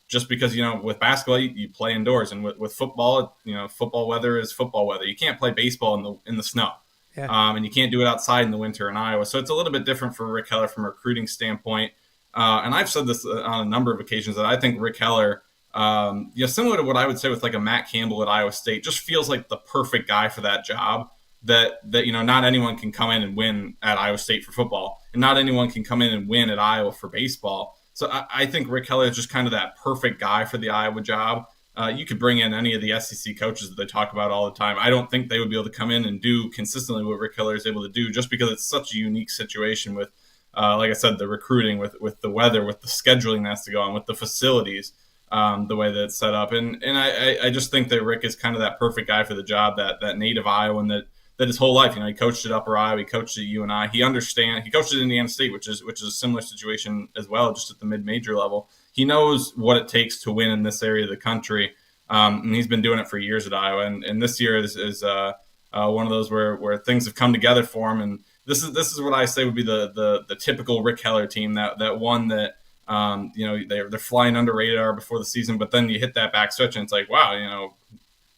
[SPEAKER 15] Just because, with basketball, you play indoors, and with football, football weather is football weather. You can't play baseball in the snow, and you can't do it outside in the winter in Iowa. So it's a little bit different for Rick Heller from a recruiting standpoint. And I've said this on a number of occasions that I think Rick Heller, similar to what I would say with like a Matt Campbell at Iowa State, just feels like the perfect guy for that job. That not anyone can come in and win at Iowa State for football, and not anyone can come in and win at Iowa for baseball. So I think Rick Heller is just kind of that perfect guy for the Iowa job. You could bring in any of the SEC coaches that they talk about all the time. I don't think they would be able to come in and do consistently what Rick Heller is able to do, just because it's such a unique situation with, like I said, the recruiting, with the weather, with the scheduling that has to go on, with the facilities, the way that it's set up. And I just think that Rick is kind of that perfect guy for the job, that native Iowan that his whole life, he coached at Upper Iowa, he coached at UNI, he coached at Indiana State, which is a similar situation as well, just at the mid-major level. He knows what it takes to win in this area of the country, and he's been doing it for years at Iowa. And this year is one of those where things have come together for him. And this is what I say would be the typical Rick Heller team, that one that they're flying under radar before the season, but then you hit that back stretch and it's like, wow,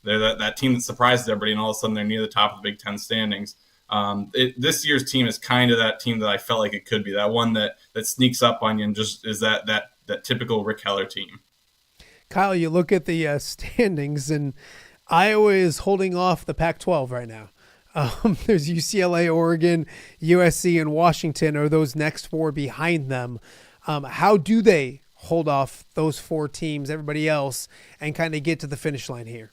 [SPEAKER 15] they're that team that surprises everybody, and all of a sudden they're near the top of the Big Ten standings. This year's team is kind of that team that I felt like it could be, that one that sneaks up on you and just is that typical Rick Heller team.
[SPEAKER 2] Kyle, you look at the standings, and Iowa is holding off the Pac-12 right now. There's UCLA, Oregon, USC, and Washington are those next four behind them. How do they hold off those four teams, everybody else, and kind of get to the finish line here?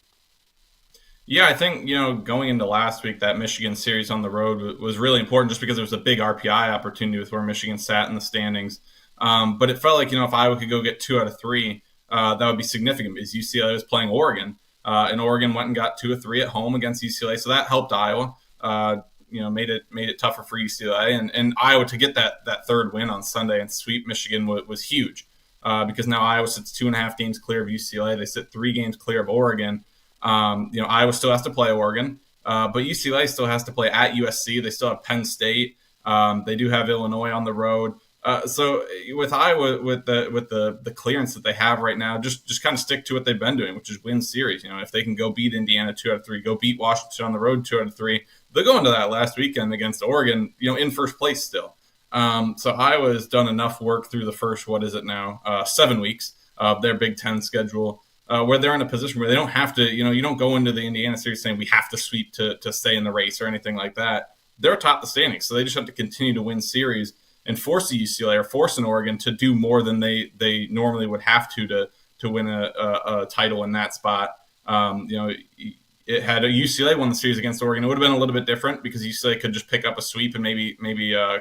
[SPEAKER 15] Yeah, I think, going into last week, that Michigan series on the road was really important just because it was a big RPI opportunity with where Michigan sat in the standings. But it felt like, if Iowa could go get 2 out of 3, that would be significant because UCLA was playing Oregon. And Oregon went and got 2 of 3 at home against UCLA. So that helped Iowa, made it tougher for UCLA. And Iowa to get that third win on Sunday and sweep Michigan was huge because now Iowa sits 2.5 games clear of UCLA. They sit 3 games clear of Oregon. Iowa still has to play Oregon, but UCLA still has to play at USC. They still have Penn State. They do have Illinois on the road. So with Iowa, with the clearance that they have right now, just kind of stick to what they've been doing, which is win series. If they can go beat Indiana 2 out of 3, go beat Washington on the road 2 out of 3, they'll go into that last weekend against Oregon, in first place still. So Iowa has done enough work through the first, 7 weeks of their Big Ten schedule, where they're in a position where they don't have to, you don't go into the Indiana series saying we have to sweep to stay in the race or anything like that. They're atop the standings, so they just have to continue to win series and force a UCLA or force an Oregon to do more than they normally would have to win a title in that spot. It had a UCLA won the series against Oregon, it would have been a little bit different because UCLA could just pick up a sweep and maybe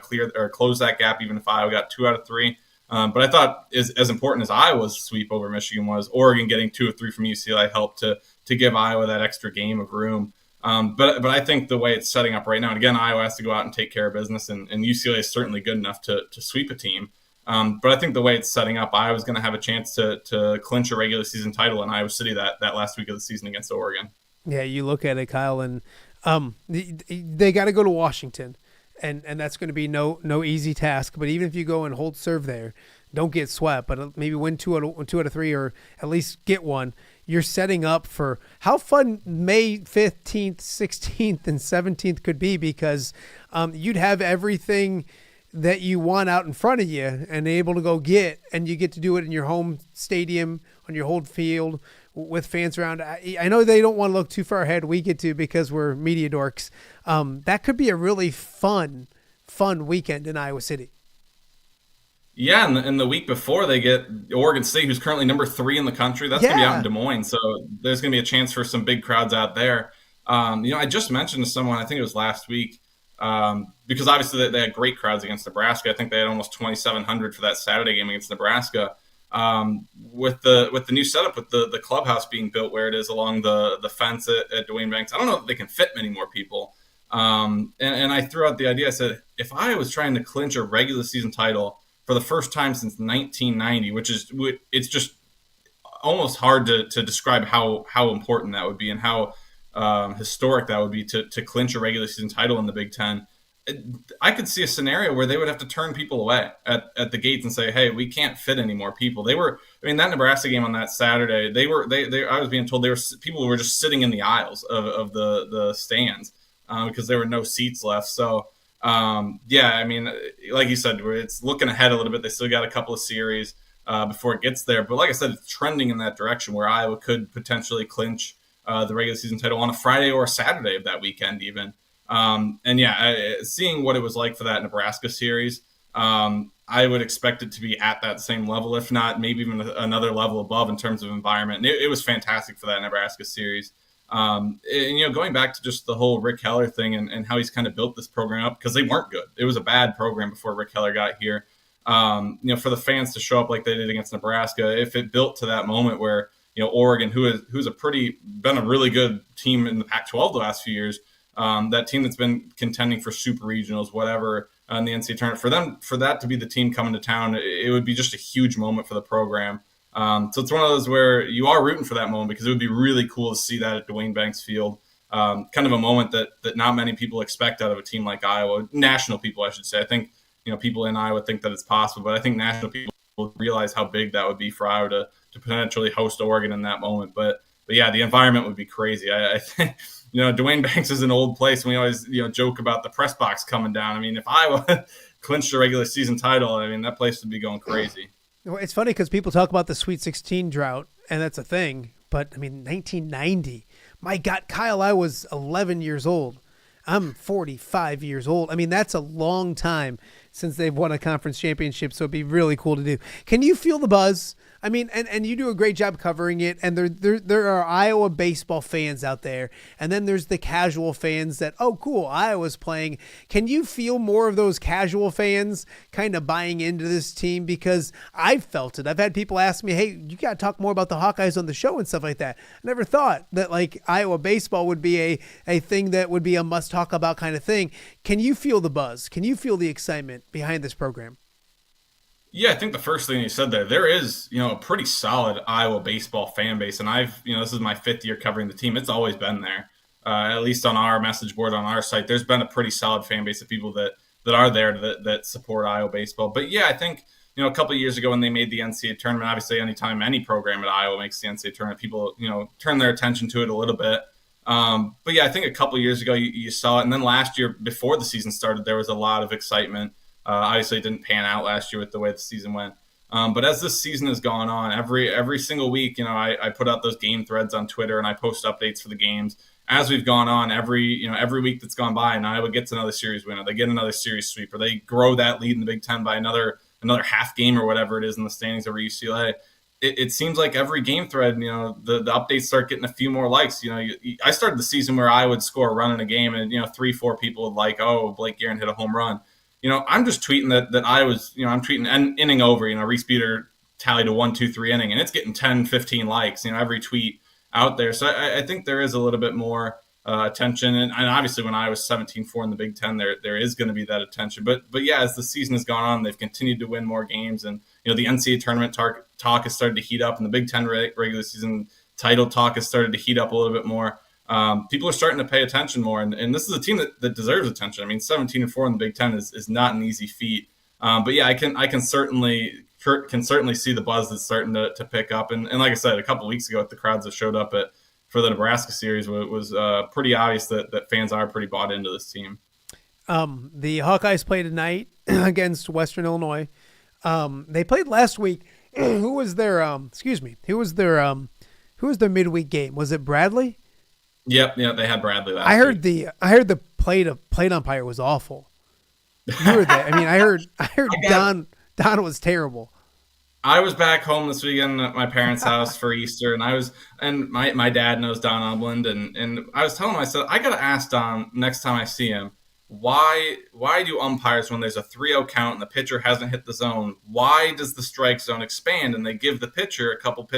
[SPEAKER 15] clear or close that gap even if Iowa got 2 out of 3. But I thought as important as Iowa's sweep over Michigan was, Oregon getting 2 of 3 from UCLA helped to give Iowa that extra game of room. But I think the way it's setting up right now, and again, Iowa has to go out and take care of business, and UCLA is certainly good enough to sweep a team. But I think the way it's setting up, Iowa's going to have a chance to clinch a regular season title in Iowa City that last week of the season against Oregon.
[SPEAKER 2] Yeah, you look at it, Kyle, and they got to go to Washington, and that's going to be no easy task. But even if you go and hold serve there, don't get swept, but maybe win 2 out of 3 or at least get one. You're setting up for how fun May 15th, 16th, and 17th could be because you'd have everything that you want out in front of you and able to go get, and you get to do it in your home stadium, on your home field with fans around. I know they don't want to look too far ahead. We get to because we're media dorks. That could be a really fun weekend in Iowa City.
[SPEAKER 15] Yeah, and the week before they get Oregon State, who's currently number 3 in the country. That's going to be out in Des Moines, so there's going to be a chance for some big crowds out there. I just mentioned to someone, I think it was last week, because obviously they had great crowds against Nebraska. I think they had almost 2,700 for that Saturday game against Nebraska. With the new setup, with the clubhouse being built where it is along the fence at Duane Banks, I don't know if they can fit many more people. And I threw out the idea. I said, if I was trying to clinch a regular season title for the first time since 1990, it's just almost hard to describe how important that would be and how historic that would be to clinch a regular season title in the Big Ten. I could see a scenario where they would have to turn people away at the gates and say, "Hey, we can't fit any more people." That Nebraska game on that Saturday, I was being told people were just sitting in the aisles of the stands because there were no seats left. So. Like you said, it's looking ahead a little bit. They still got a couple of series before it gets there. But like I said, it's trending in that direction where Iowa could potentially clinch the regular season title on a Friday or a Saturday of that weekend even. Seeing what it was like for that Nebraska series, I would expect it to be at that same level, if not maybe even another level above in terms of environment. And it was fantastic for that Nebraska series. Going back to just the whole Rick Heller thing and how he's kind of built this program up, because they weren't good. It was a bad program before Rick Heller got here. For the fans to show up like they did against Nebraska, if it built to that moment where, Oregon, who's been a really good team in the Pac-12 the last few years, that team that's been contending for super regionals, whatever, in the NCAA tournament, for that to be the team coming to town, it would be just a huge moment for the program. So it's one of those where you are rooting for that moment because it would be really cool to see that at Duane Banks Field. Kind of a moment that not many people expect out of a team like Iowa. National people, I should say. I think people in Iowa think that it's possible, but I think national people will realize how big that would be for Iowa to potentially host Oregon in that moment. But yeah, the environment would be crazy. I think Duane Banks is an old place, and we always joke about the press box coming down. I mean, if Iowa clinched a regular season title, that place would be going crazy.
[SPEAKER 2] Well, it's funny because people talk about the Sweet 16 drought, and that's a thing. But, 1990, my God, Kyle, I was 11 years old. I'm 45 years old. That's a long time since they've won a conference championship, so it'd be really cool to do. Can you feel the buzz? And you do a great job covering it, and there are Iowa baseball fans out there, and then there's the casual fans that, oh, cool, Iowa's playing. Can you feel more of those casual fans kind of buying into this team? Because I've felt it. I've had people ask me, hey, you got to talk more about the Hawkeyes on the show and stuff like that. I never thought that, Iowa baseball would be a thing that would be a must-talk-about kind of thing. Can you feel the buzz? Can you feel the excitement behind this program?
[SPEAKER 15] Yeah, I think the first thing you said there is, a pretty solid Iowa baseball fan base. And this is my 5th year covering the team. It's always been there, at least on our message board on our site. There's been a pretty solid fan base of people that are there that support Iowa baseball. But yeah, I think, a couple of years ago when they made the NCAA tournament, obviously anytime any program at Iowa makes the NCAA tournament, people, turn their attention to it a little bit. But yeah, I think a couple of years ago you saw it. And then last year, before the season started, there was a lot of excitement. Obviously, it didn't pan out last year with the way the season went. But as this season has gone on, every single week, I put out those game threads on Twitter and I post updates for the games. As we've gone on, every week that's gone by, and Iowa gets another series win, or they get another series sweep, or they grow that lead in the Big Ten by another half game or whatever it is in the standings over UCLA. It seems like every game thread, the updates start getting a few more likes. I started the season where I would score a run in a game, and 3-4 people would like, oh, Blake Guerin hit a home run. I'm just tweeting that I was, I'm tweeting an inning over. Reese Beater tallied a 1-2-3 inning, and it's getting 10, 15 likes. Every tweet out there. So I think there is a little bit more attention, and obviously when I was 17-4 in the Big Ten, there is going to be that attention. But yeah, as the season has gone on, they've continued to win more games, and the NCAA tournament talk has started to heat up, and the Big Ten regular season title talk has started to heat up a little bit more. People are starting to pay attention more, and this is a team that deserves attention. 17-4 in the Big Ten is not an easy feat. But yeah, I can certainly see the buzz that's starting to pick up. And like I said, a couple of weeks ago, the crowds that showed up for the Nebraska series was pretty obvious that fans are pretty bought into this team.
[SPEAKER 2] The Hawkeyes play tonight against Western Illinois. They played last week. Who was their midweek game? Was it Bradley?
[SPEAKER 15] Yep, they had Bradley last week.
[SPEAKER 2] I heard the plate umpire was awful. You were there. I heard Don was terrible.
[SPEAKER 15] I was back home this weekend at my parents' house for Easter, and my dad knows Don Umland, and I was telling him, I said, I got to ask Don next time I see him, why do umpires, when there's a 3-0 count and the pitcher hasn't hit the zone, why does the strike zone expand and they give the pitcher a couple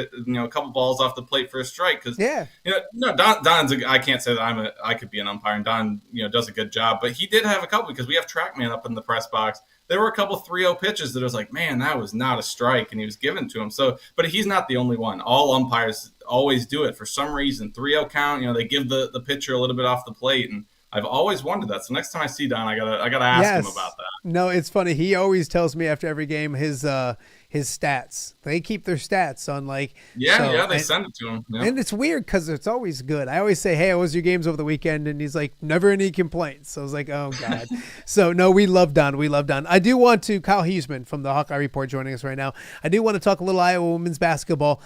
[SPEAKER 15] balls off the plate for a strike? Because Don's I can't say that I could be an umpire, and Don does a good job, but he did have a couple, because we have TrackMan up in the press box. There were a couple 3-0 pitches that I was like, man, that was not a strike, and he was given to him. So, but he's not the only one. All umpires always do it for some reason. 3-0 count, they give the pitcher a little bit off the plate, and I've always wondered that. So next time I see Don, I gotta ask him about that.
[SPEAKER 2] No, it's funny. He always tells me after every game his stats. They keep their stats on they
[SPEAKER 15] send it to him. Yeah.
[SPEAKER 2] And it's weird because it's always good. I always say, hey, how was your games over the weekend? And he's like, never any complaints. So I was like, oh God. So no, we love Don. I do want to, Kyle Huesman from the Hawkeye Report joining us right now. I do want to talk a little Iowa women's basketball.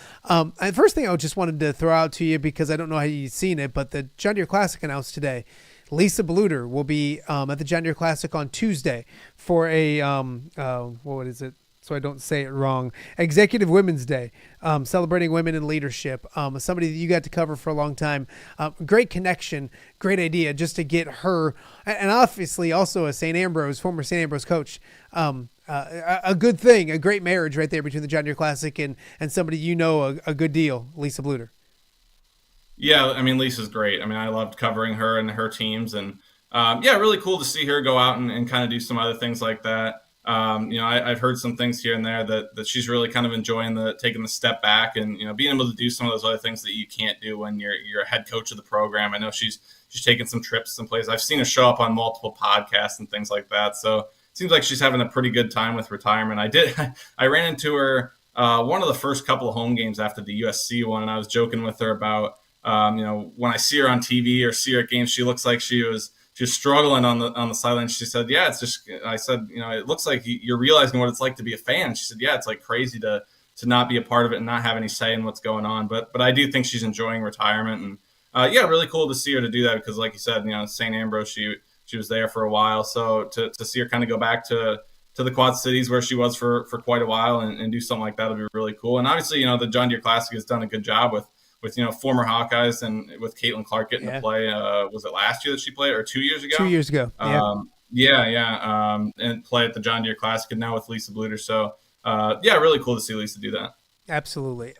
[SPEAKER 2] First thing I just wanted to throw out to you, because I don't know how you've seen it, but the John Deere Classic announced today. Lisa Bluter will be at the John Deere Classic on Tuesday for a what is it? So I don't say it wrong. Executive Women's Day, celebrating women in leadership. Somebody that you got to cover for a long time. Great connection, great idea, just to get her, and obviously also a former St. Ambrose coach. A good thing, a great marriage right there between the John Deere Classic and somebody a good deal, Lisa Bluter.
[SPEAKER 15] Yeah, Lisa's great. I loved covering her and her teams, and really cool to see her go out and kind of do some other things like that. I've heard some things here and there that she's really kind of enjoying taking the step back and being able to do some of those other things that you can't do when you're a head coach of the program. I know she's taken some trips some places. I've seen her show up on multiple podcasts and things like that. So it seems like she's having a pretty good time with retirement. I ran into her one of the first couple of home games after the USC one, and I was joking with her about when I see her on TV or see her at games, she looks like she was struggling on the sideline. She said, yeah, it's just, I said, it looks like you're realizing what it's like to be a fan. She said, yeah, it's like crazy to not be a part of it and not have any say in what's going on. But I do think she's enjoying retirement, and really cool to see her to do that, because like you said, St. Ambrose, she was there for a while. So to see her kind of go back to the Quad Cities where she was for quite a while and do something like that would be really cool. And obviously, the John Deere Classic has done a good job with former Hawkeyes, and with Caitlin Clark getting to play. Was it last year that she played, or 2 years ago?
[SPEAKER 2] 2 years ago.
[SPEAKER 15] And play at the John Deere Classic, and now with Lisa Bluter. So really cool to see Lisa do that.
[SPEAKER 2] Absolutely.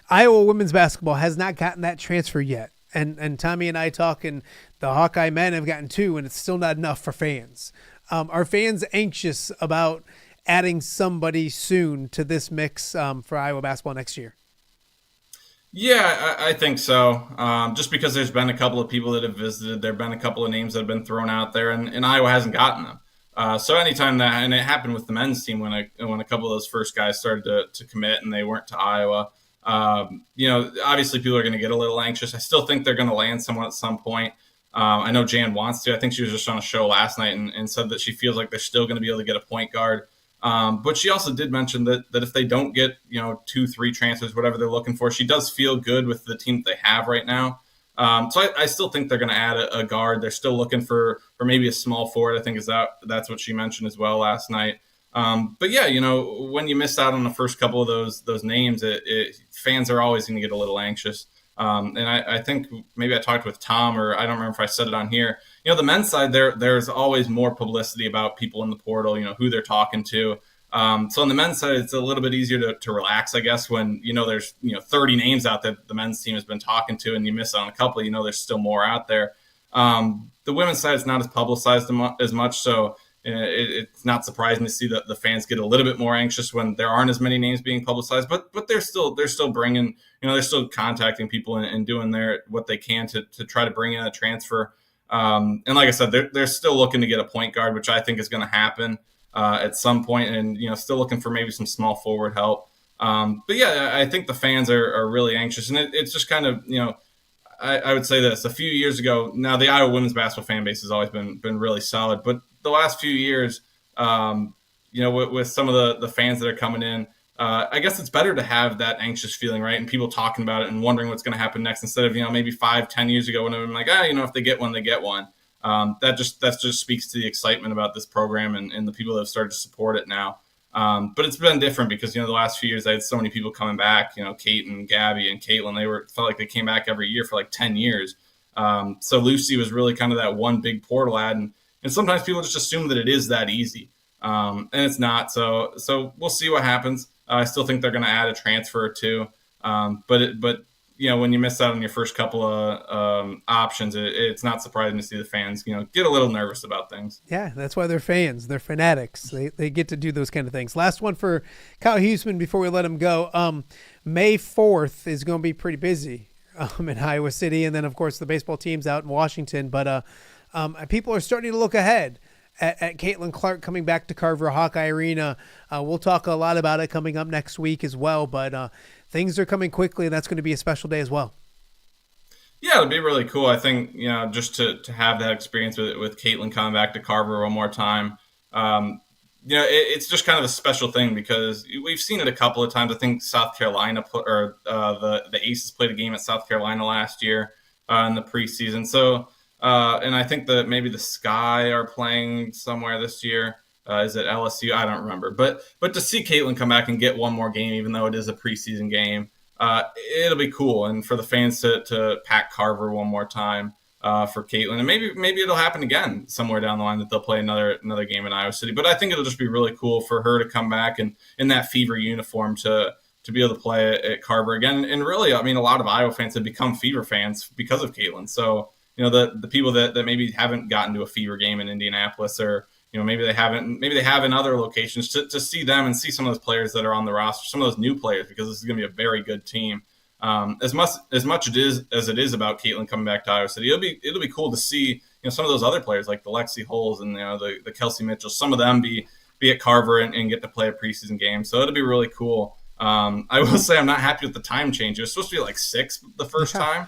[SPEAKER 2] Iowa women's basketball has not gotten that transfer yet. And Tommy and I talk, and the Hawkeye men have gotten 2, and it's still not enough for fans. Are fans anxious about adding somebody soon to this mix for Iowa basketball next year?
[SPEAKER 15] Yeah, I think so. Just because there's been a couple of people that have visited, there have been a couple of names that have been thrown out there, and Iowa hasn't gotten them. So anytime that, and it happened with the men's team when a couple of those first guys started to commit and they weren't to Iowa. Obviously people are going to get a little anxious. I still think they're going to land someone at some point. I know Jan wants to. I think she was just on a show last night and said that she feels like they're still going to be able to get a point guard. But she also did mention that if they don't get 2-3 transfers, whatever they're looking for, she does feel good with the team that they have right now. So I still think they're going to add a guard. They're still looking for maybe a small forward. I think that's what she mentioned as well last night. But yeah, when you miss out on the first couple of those names, fans are always going to get a little anxious. And I think maybe I talked with Tom, or I don't remember if I said it on here. The men's side, there's always more publicity about people in the portal, who they're talking to. So on the men's side, it's a little bit easier to relax, I guess, when there's 30 names out that the men's team has been talking to, and you miss on a couple. There's still more out there. The women's side is not as publicized as much, so it's not surprising to see that the fans get a little bit more anxious when there aren't as many names being publicized. But they're still bringing, they're still contacting people and doing what they can to try to bring in a transfer. And like I said, they're still looking to get a point guard, which I think is going to happen at some point, and still looking for maybe some small forward help. But yeah, I think the fans are really anxious, and it's just kind of I would say this: a few years ago, now the Iowa women's basketball fan base has always been really solid, but the last few years, with some of the fans that are coming in, I guess it's better to have that anxious feeling, right? And people talking about it and wondering what's going to happen next, instead of maybe 5-10 years ago when I'm like, if they get one, they get one. That just speaks to the excitement about this program and the people that have started to support it now. But it's been different because the last few years I had so many people coming back. Kate and Gabby and Caitlin, felt like they came back every year for like 10 years. So Lucy was really kind of that one big portal ad, and sometimes people just assume that it is that easy, and it's not. So we'll see what happens. I still think they're going to add a transfer or two, but when you miss out on your first couple of options, it's not surprising to see the fans, get a little nervous about things.
[SPEAKER 2] Yeah, that's why they're fans. They're fanatics. They get to do those kind of things. Last one for Kyle Huesman before we let him go. May 4th is going to be pretty busy in Iowa City, and then, of course, the baseball team's out in Washington. But people are starting to look ahead at Caitlin Clark coming back to Carver Hawkeye Arena. We'll talk a lot about it coming up next week as well, but things are coming quickly, and that's going to be a special day as well.
[SPEAKER 15] Yeah, it'll be really cool. I think, just to have that experience with Caitlin coming back to Carver one more time, it's just kind of a special thing because we've seen it a couple of times. I think South Carolina the Aces played a game at South Carolina last year in the preseason. So, and I think that maybe the Sky are playing somewhere this year. Is it LSU? I don't remember. But to see Caitlin come back and get one more game, even though it is a preseason game, it'll be cool. And for the fans to pack Carver one more time for Caitlin, and maybe it'll happen again somewhere down the line that they'll play another game in Iowa City. But I think it'll just be really cool for her to come back and in that Fever uniform to be able to play at Carver again. And really, I mean, a lot of Iowa fans have become Fever fans because of Caitlin. So the people that maybe haven't gotten to a Fever game in Indianapolis, or maybe they have in other locations, to see them and see some of those players that are on the roster, some of those new players, because this is going to be a very good team. As much it is about Caitlin coming back to Iowa City, it'll be cool to see some of those other players like the Lexi Holes and the Kelsey Mitchell, some of them be at Carver and get to play a preseason game. So it'll be really cool. I will say I'm not happy with the time change. It was supposed to be like 6 the first time.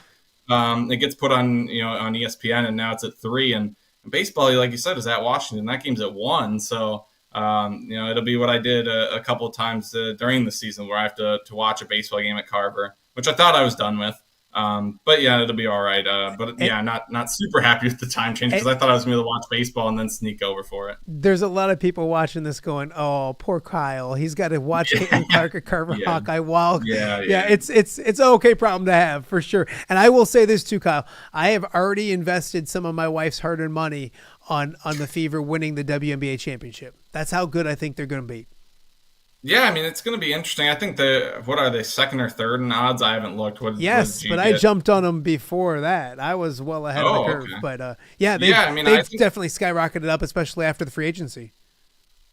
[SPEAKER 15] It gets put on on ESPN, and now it's at 3. And baseball, like you said, is at Washington. That game's at 1. So it'll be what I did a couple of times during the season, where I have to watch a baseball game at Carver, which I thought I was done with. But yeah, it'll be all right. But yeah, not super happy with the time change, because I thought I was going to be able to watch baseball and then sneak over for it.
[SPEAKER 2] There's a lot of people watching this going, "Oh, poor Kyle. He's got to watch Caitlin Clark at Carver Hawkeye." While it's an okay problem to have for sure. And I will say this too, Kyle. I have already invested some of my wife's hard-earned money on the Fever winning the WNBA championship. That's how good I think they're going to be.
[SPEAKER 15] Yeah, I mean, it's going to be interesting. I think what are they, second or third in odds? I haven't looked. What did
[SPEAKER 2] I jumped on them before that. I was well ahead of the curve. Okay. But they've definitely skyrocketed up, especially after the free agency.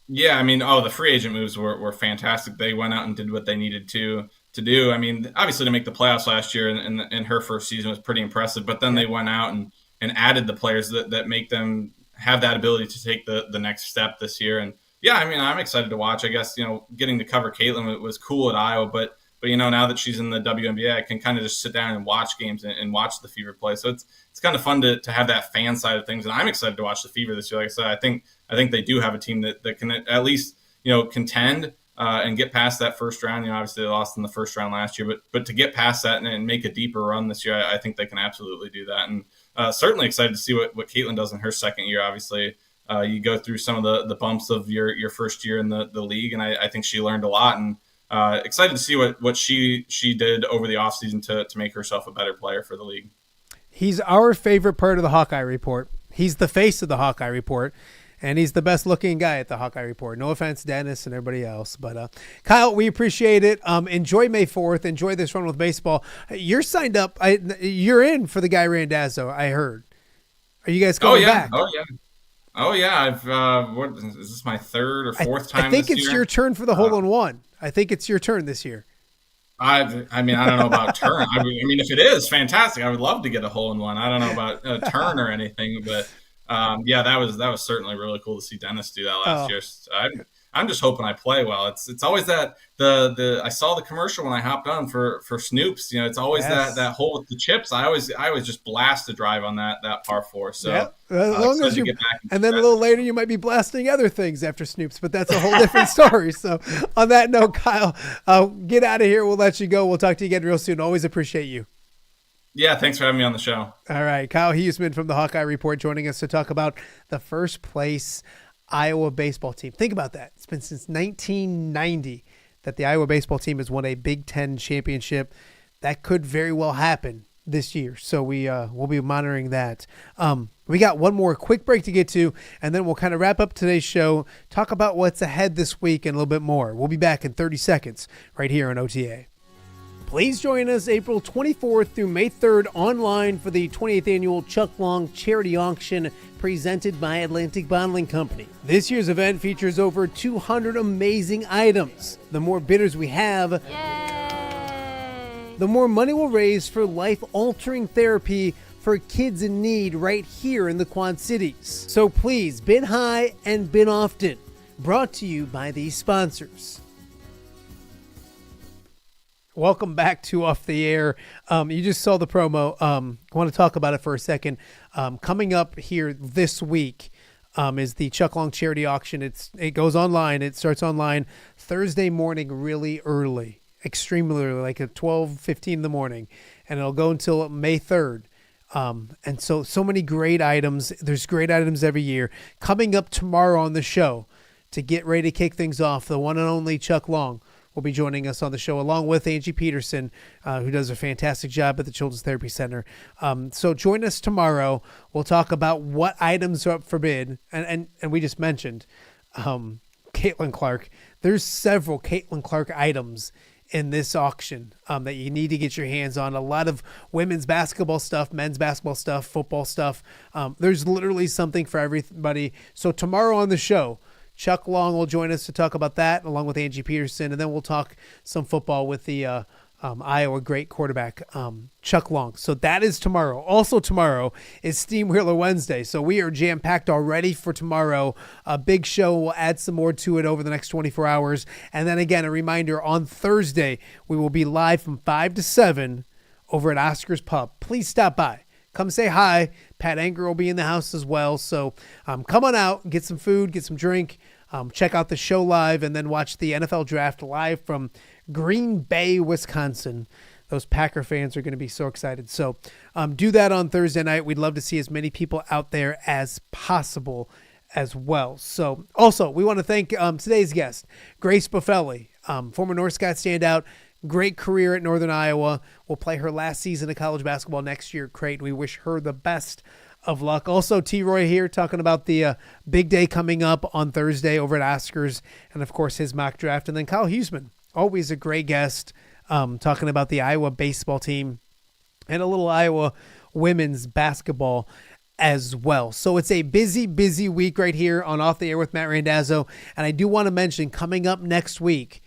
[SPEAKER 15] Yeah, I mean, the free agent moves were fantastic. They went out and did what they needed to do. I mean, obviously to make the playoffs last year and her first season was pretty impressive. But then they went out and added the players that make them have that ability to take the next step this year. And yeah, I mean, I'm excited to watch. I guess, getting to cover Caitlin was cool at Iowa, but now that she's in the WNBA, I can kind of just sit down and watch games and watch the Fever play. So it's kind of fun to have that fan side of things, and I'm excited to watch the Fever this year. Like I said, I think they do have a team that can at least contend and get past that first round. Obviously they lost in the first round last year, but to get past that and make a deeper run this year, I think they can absolutely do that. And certainly excited to see what Caitlin does in her second year. Obviously, you go through some of the bumps of your first year in the league, and I think she learned a lot. And excited to see what she did over the offseason to make herself a better player for the league.
[SPEAKER 2] He's our favorite part of the Hawkeye Report. He's the face of the Hawkeye Report, and he's the best looking guy at the Hawkeye Report. No offense, Dennis and everybody else. But Kyle, we appreciate it. Enjoy May 4th. Enjoy this run with baseball. You're signed up. You're in for the guy Randazzo, I heard. Are you guys going back?
[SPEAKER 15] Oh, yeah. I've what is this, my third or fourth time
[SPEAKER 2] I think
[SPEAKER 15] this
[SPEAKER 2] it's
[SPEAKER 15] year?
[SPEAKER 2] your turn for the hole-in-one. I think it's your turn this year.
[SPEAKER 15] I mean, I don't know about turn. I mean, if it is, fantastic. I would love to get a hole-in-one. I don't know about turn or anything, but yeah, that was certainly really cool to see Dennis do that last year. I'm just hoping I play well. It's always that I saw the commercial when I hopped on for Snoops. It's always that hole with the chips. I always just blast the drive on that par four. So
[SPEAKER 2] as long as you get back and then a little later you might be blasting other things after Snoops, but that's a whole different story. So on that note, Kyle, get out of here. We'll let you go. We'll talk to you again real soon. Always appreciate you.
[SPEAKER 15] Yeah, thanks for having me on the show.
[SPEAKER 2] All right, Kyle Huesman from the Hawkeye Report joining us to talk about the first place Iowa baseball team. Think about that. It's been since 1990 that the Iowa baseball team has won a Big Ten championship. That could very well happen this year. So we'll be monitoring that. We got one more quick break to get to, and then we'll kind of wrap up today's show, talk about what's ahead this week and a little bit more. We'll be back in 30 seconds right here on OTA. Please join us April 24th through May 3rd online for the 28th annual Chuck Long Charity Auction presented by Atlantic Bottling Company. This year's event features over 200 amazing items. The more bidders we have, the more money we'll raise for life-altering therapy for kids in need right here in the Quad Cities. So please bid high and bid often. Brought to you by these sponsors. Welcome back to Off the Air. You just saw the promo. I want to talk about it for a second. Coming up here this week is the Chuck Long Charity Auction. It goes online. It starts online Thursday morning really early, extremely early, like at 12:15 in the morning, and it'll go until May 3rd. And so many great items. There's great items every year. Coming up tomorrow on the show to get ready to kick things off, the one and only Chuck Long will be joining us on the show, along with Angie Peterson, who does a fantastic job at the Children's Therapy Center. So join us tomorrow. We'll talk about what items are up for bid. And we just mentioned Caitlin Clark. There's several Caitlin Clark items in this auction that you need to get your hands on. A lot of women's basketball stuff, men's basketball stuff, football stuff. There's literally something for everybody. So tomorrow on the show, Chuck Long will join us to talk about that, along with Angie Peterson, and then we'll talk some football with the Iowa great quarterback, Chuck Long. So that is tomorrow. Also tomorrow is Steam Wheeler Wednesday, so we are jam-packed already for tomorrow. A big show. We'll add some more to it over the next 24 hours. And then again, a reminder, on Thursday, we will be live from 5 to 7 over at Oscar's Pub. Please stop by. Come say hi. Pat Anger will be in the house as well. So come on out, get some food, get some drink, check out the show live, and then watch the NFL draft live from Green Bay, Wisconsin. Those Packer fans are going to be so excited. So do that on Thursday night. We'd love to see as many people out there as possible as well. So also, we want to thank today's guest, Grace Boffeli, former North Scott standout. Great career at Northern Iowa. Will play her last season of college basketball next year at Creighton. We wish her the best of luck. Also, T-Roy here talking about the big day coming up on Thursday over at Oscars, and of course his mock draft. And then Kyle Huesman, always a great guest, talking about the Iowa baseball team and a little Iowa women's basketball as well. So it's a busy, busy week right here on Off the Air with Matt Randazzo. And I do want to mention, coming up next week,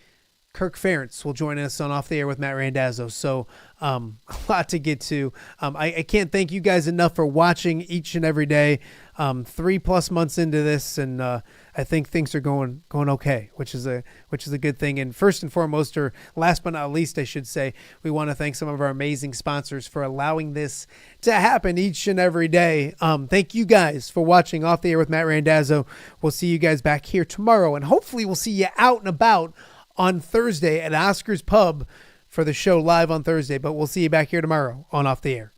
[SPEAKER 2] Kirk Ferentz will join us on Off the Air with Matt Randazzo. So a lot to get to. I can't thank you guys enough for watching each and every day. 3+ months into this, and I I think things are going okay, which is a good thing. And first and foremost, or last but not least, I should say, we want to thank some of our amazing sponsors for allowing this to happen each and every day. Thank you guys for watching Off the Air with Matt Randazzo. We'll see you guys back here tomorrow, and hopefully we'll see you out and about on Thursday at Oscar's Pub for the show live on Thursday. But we'll see you back here tomorrow on Off the Air.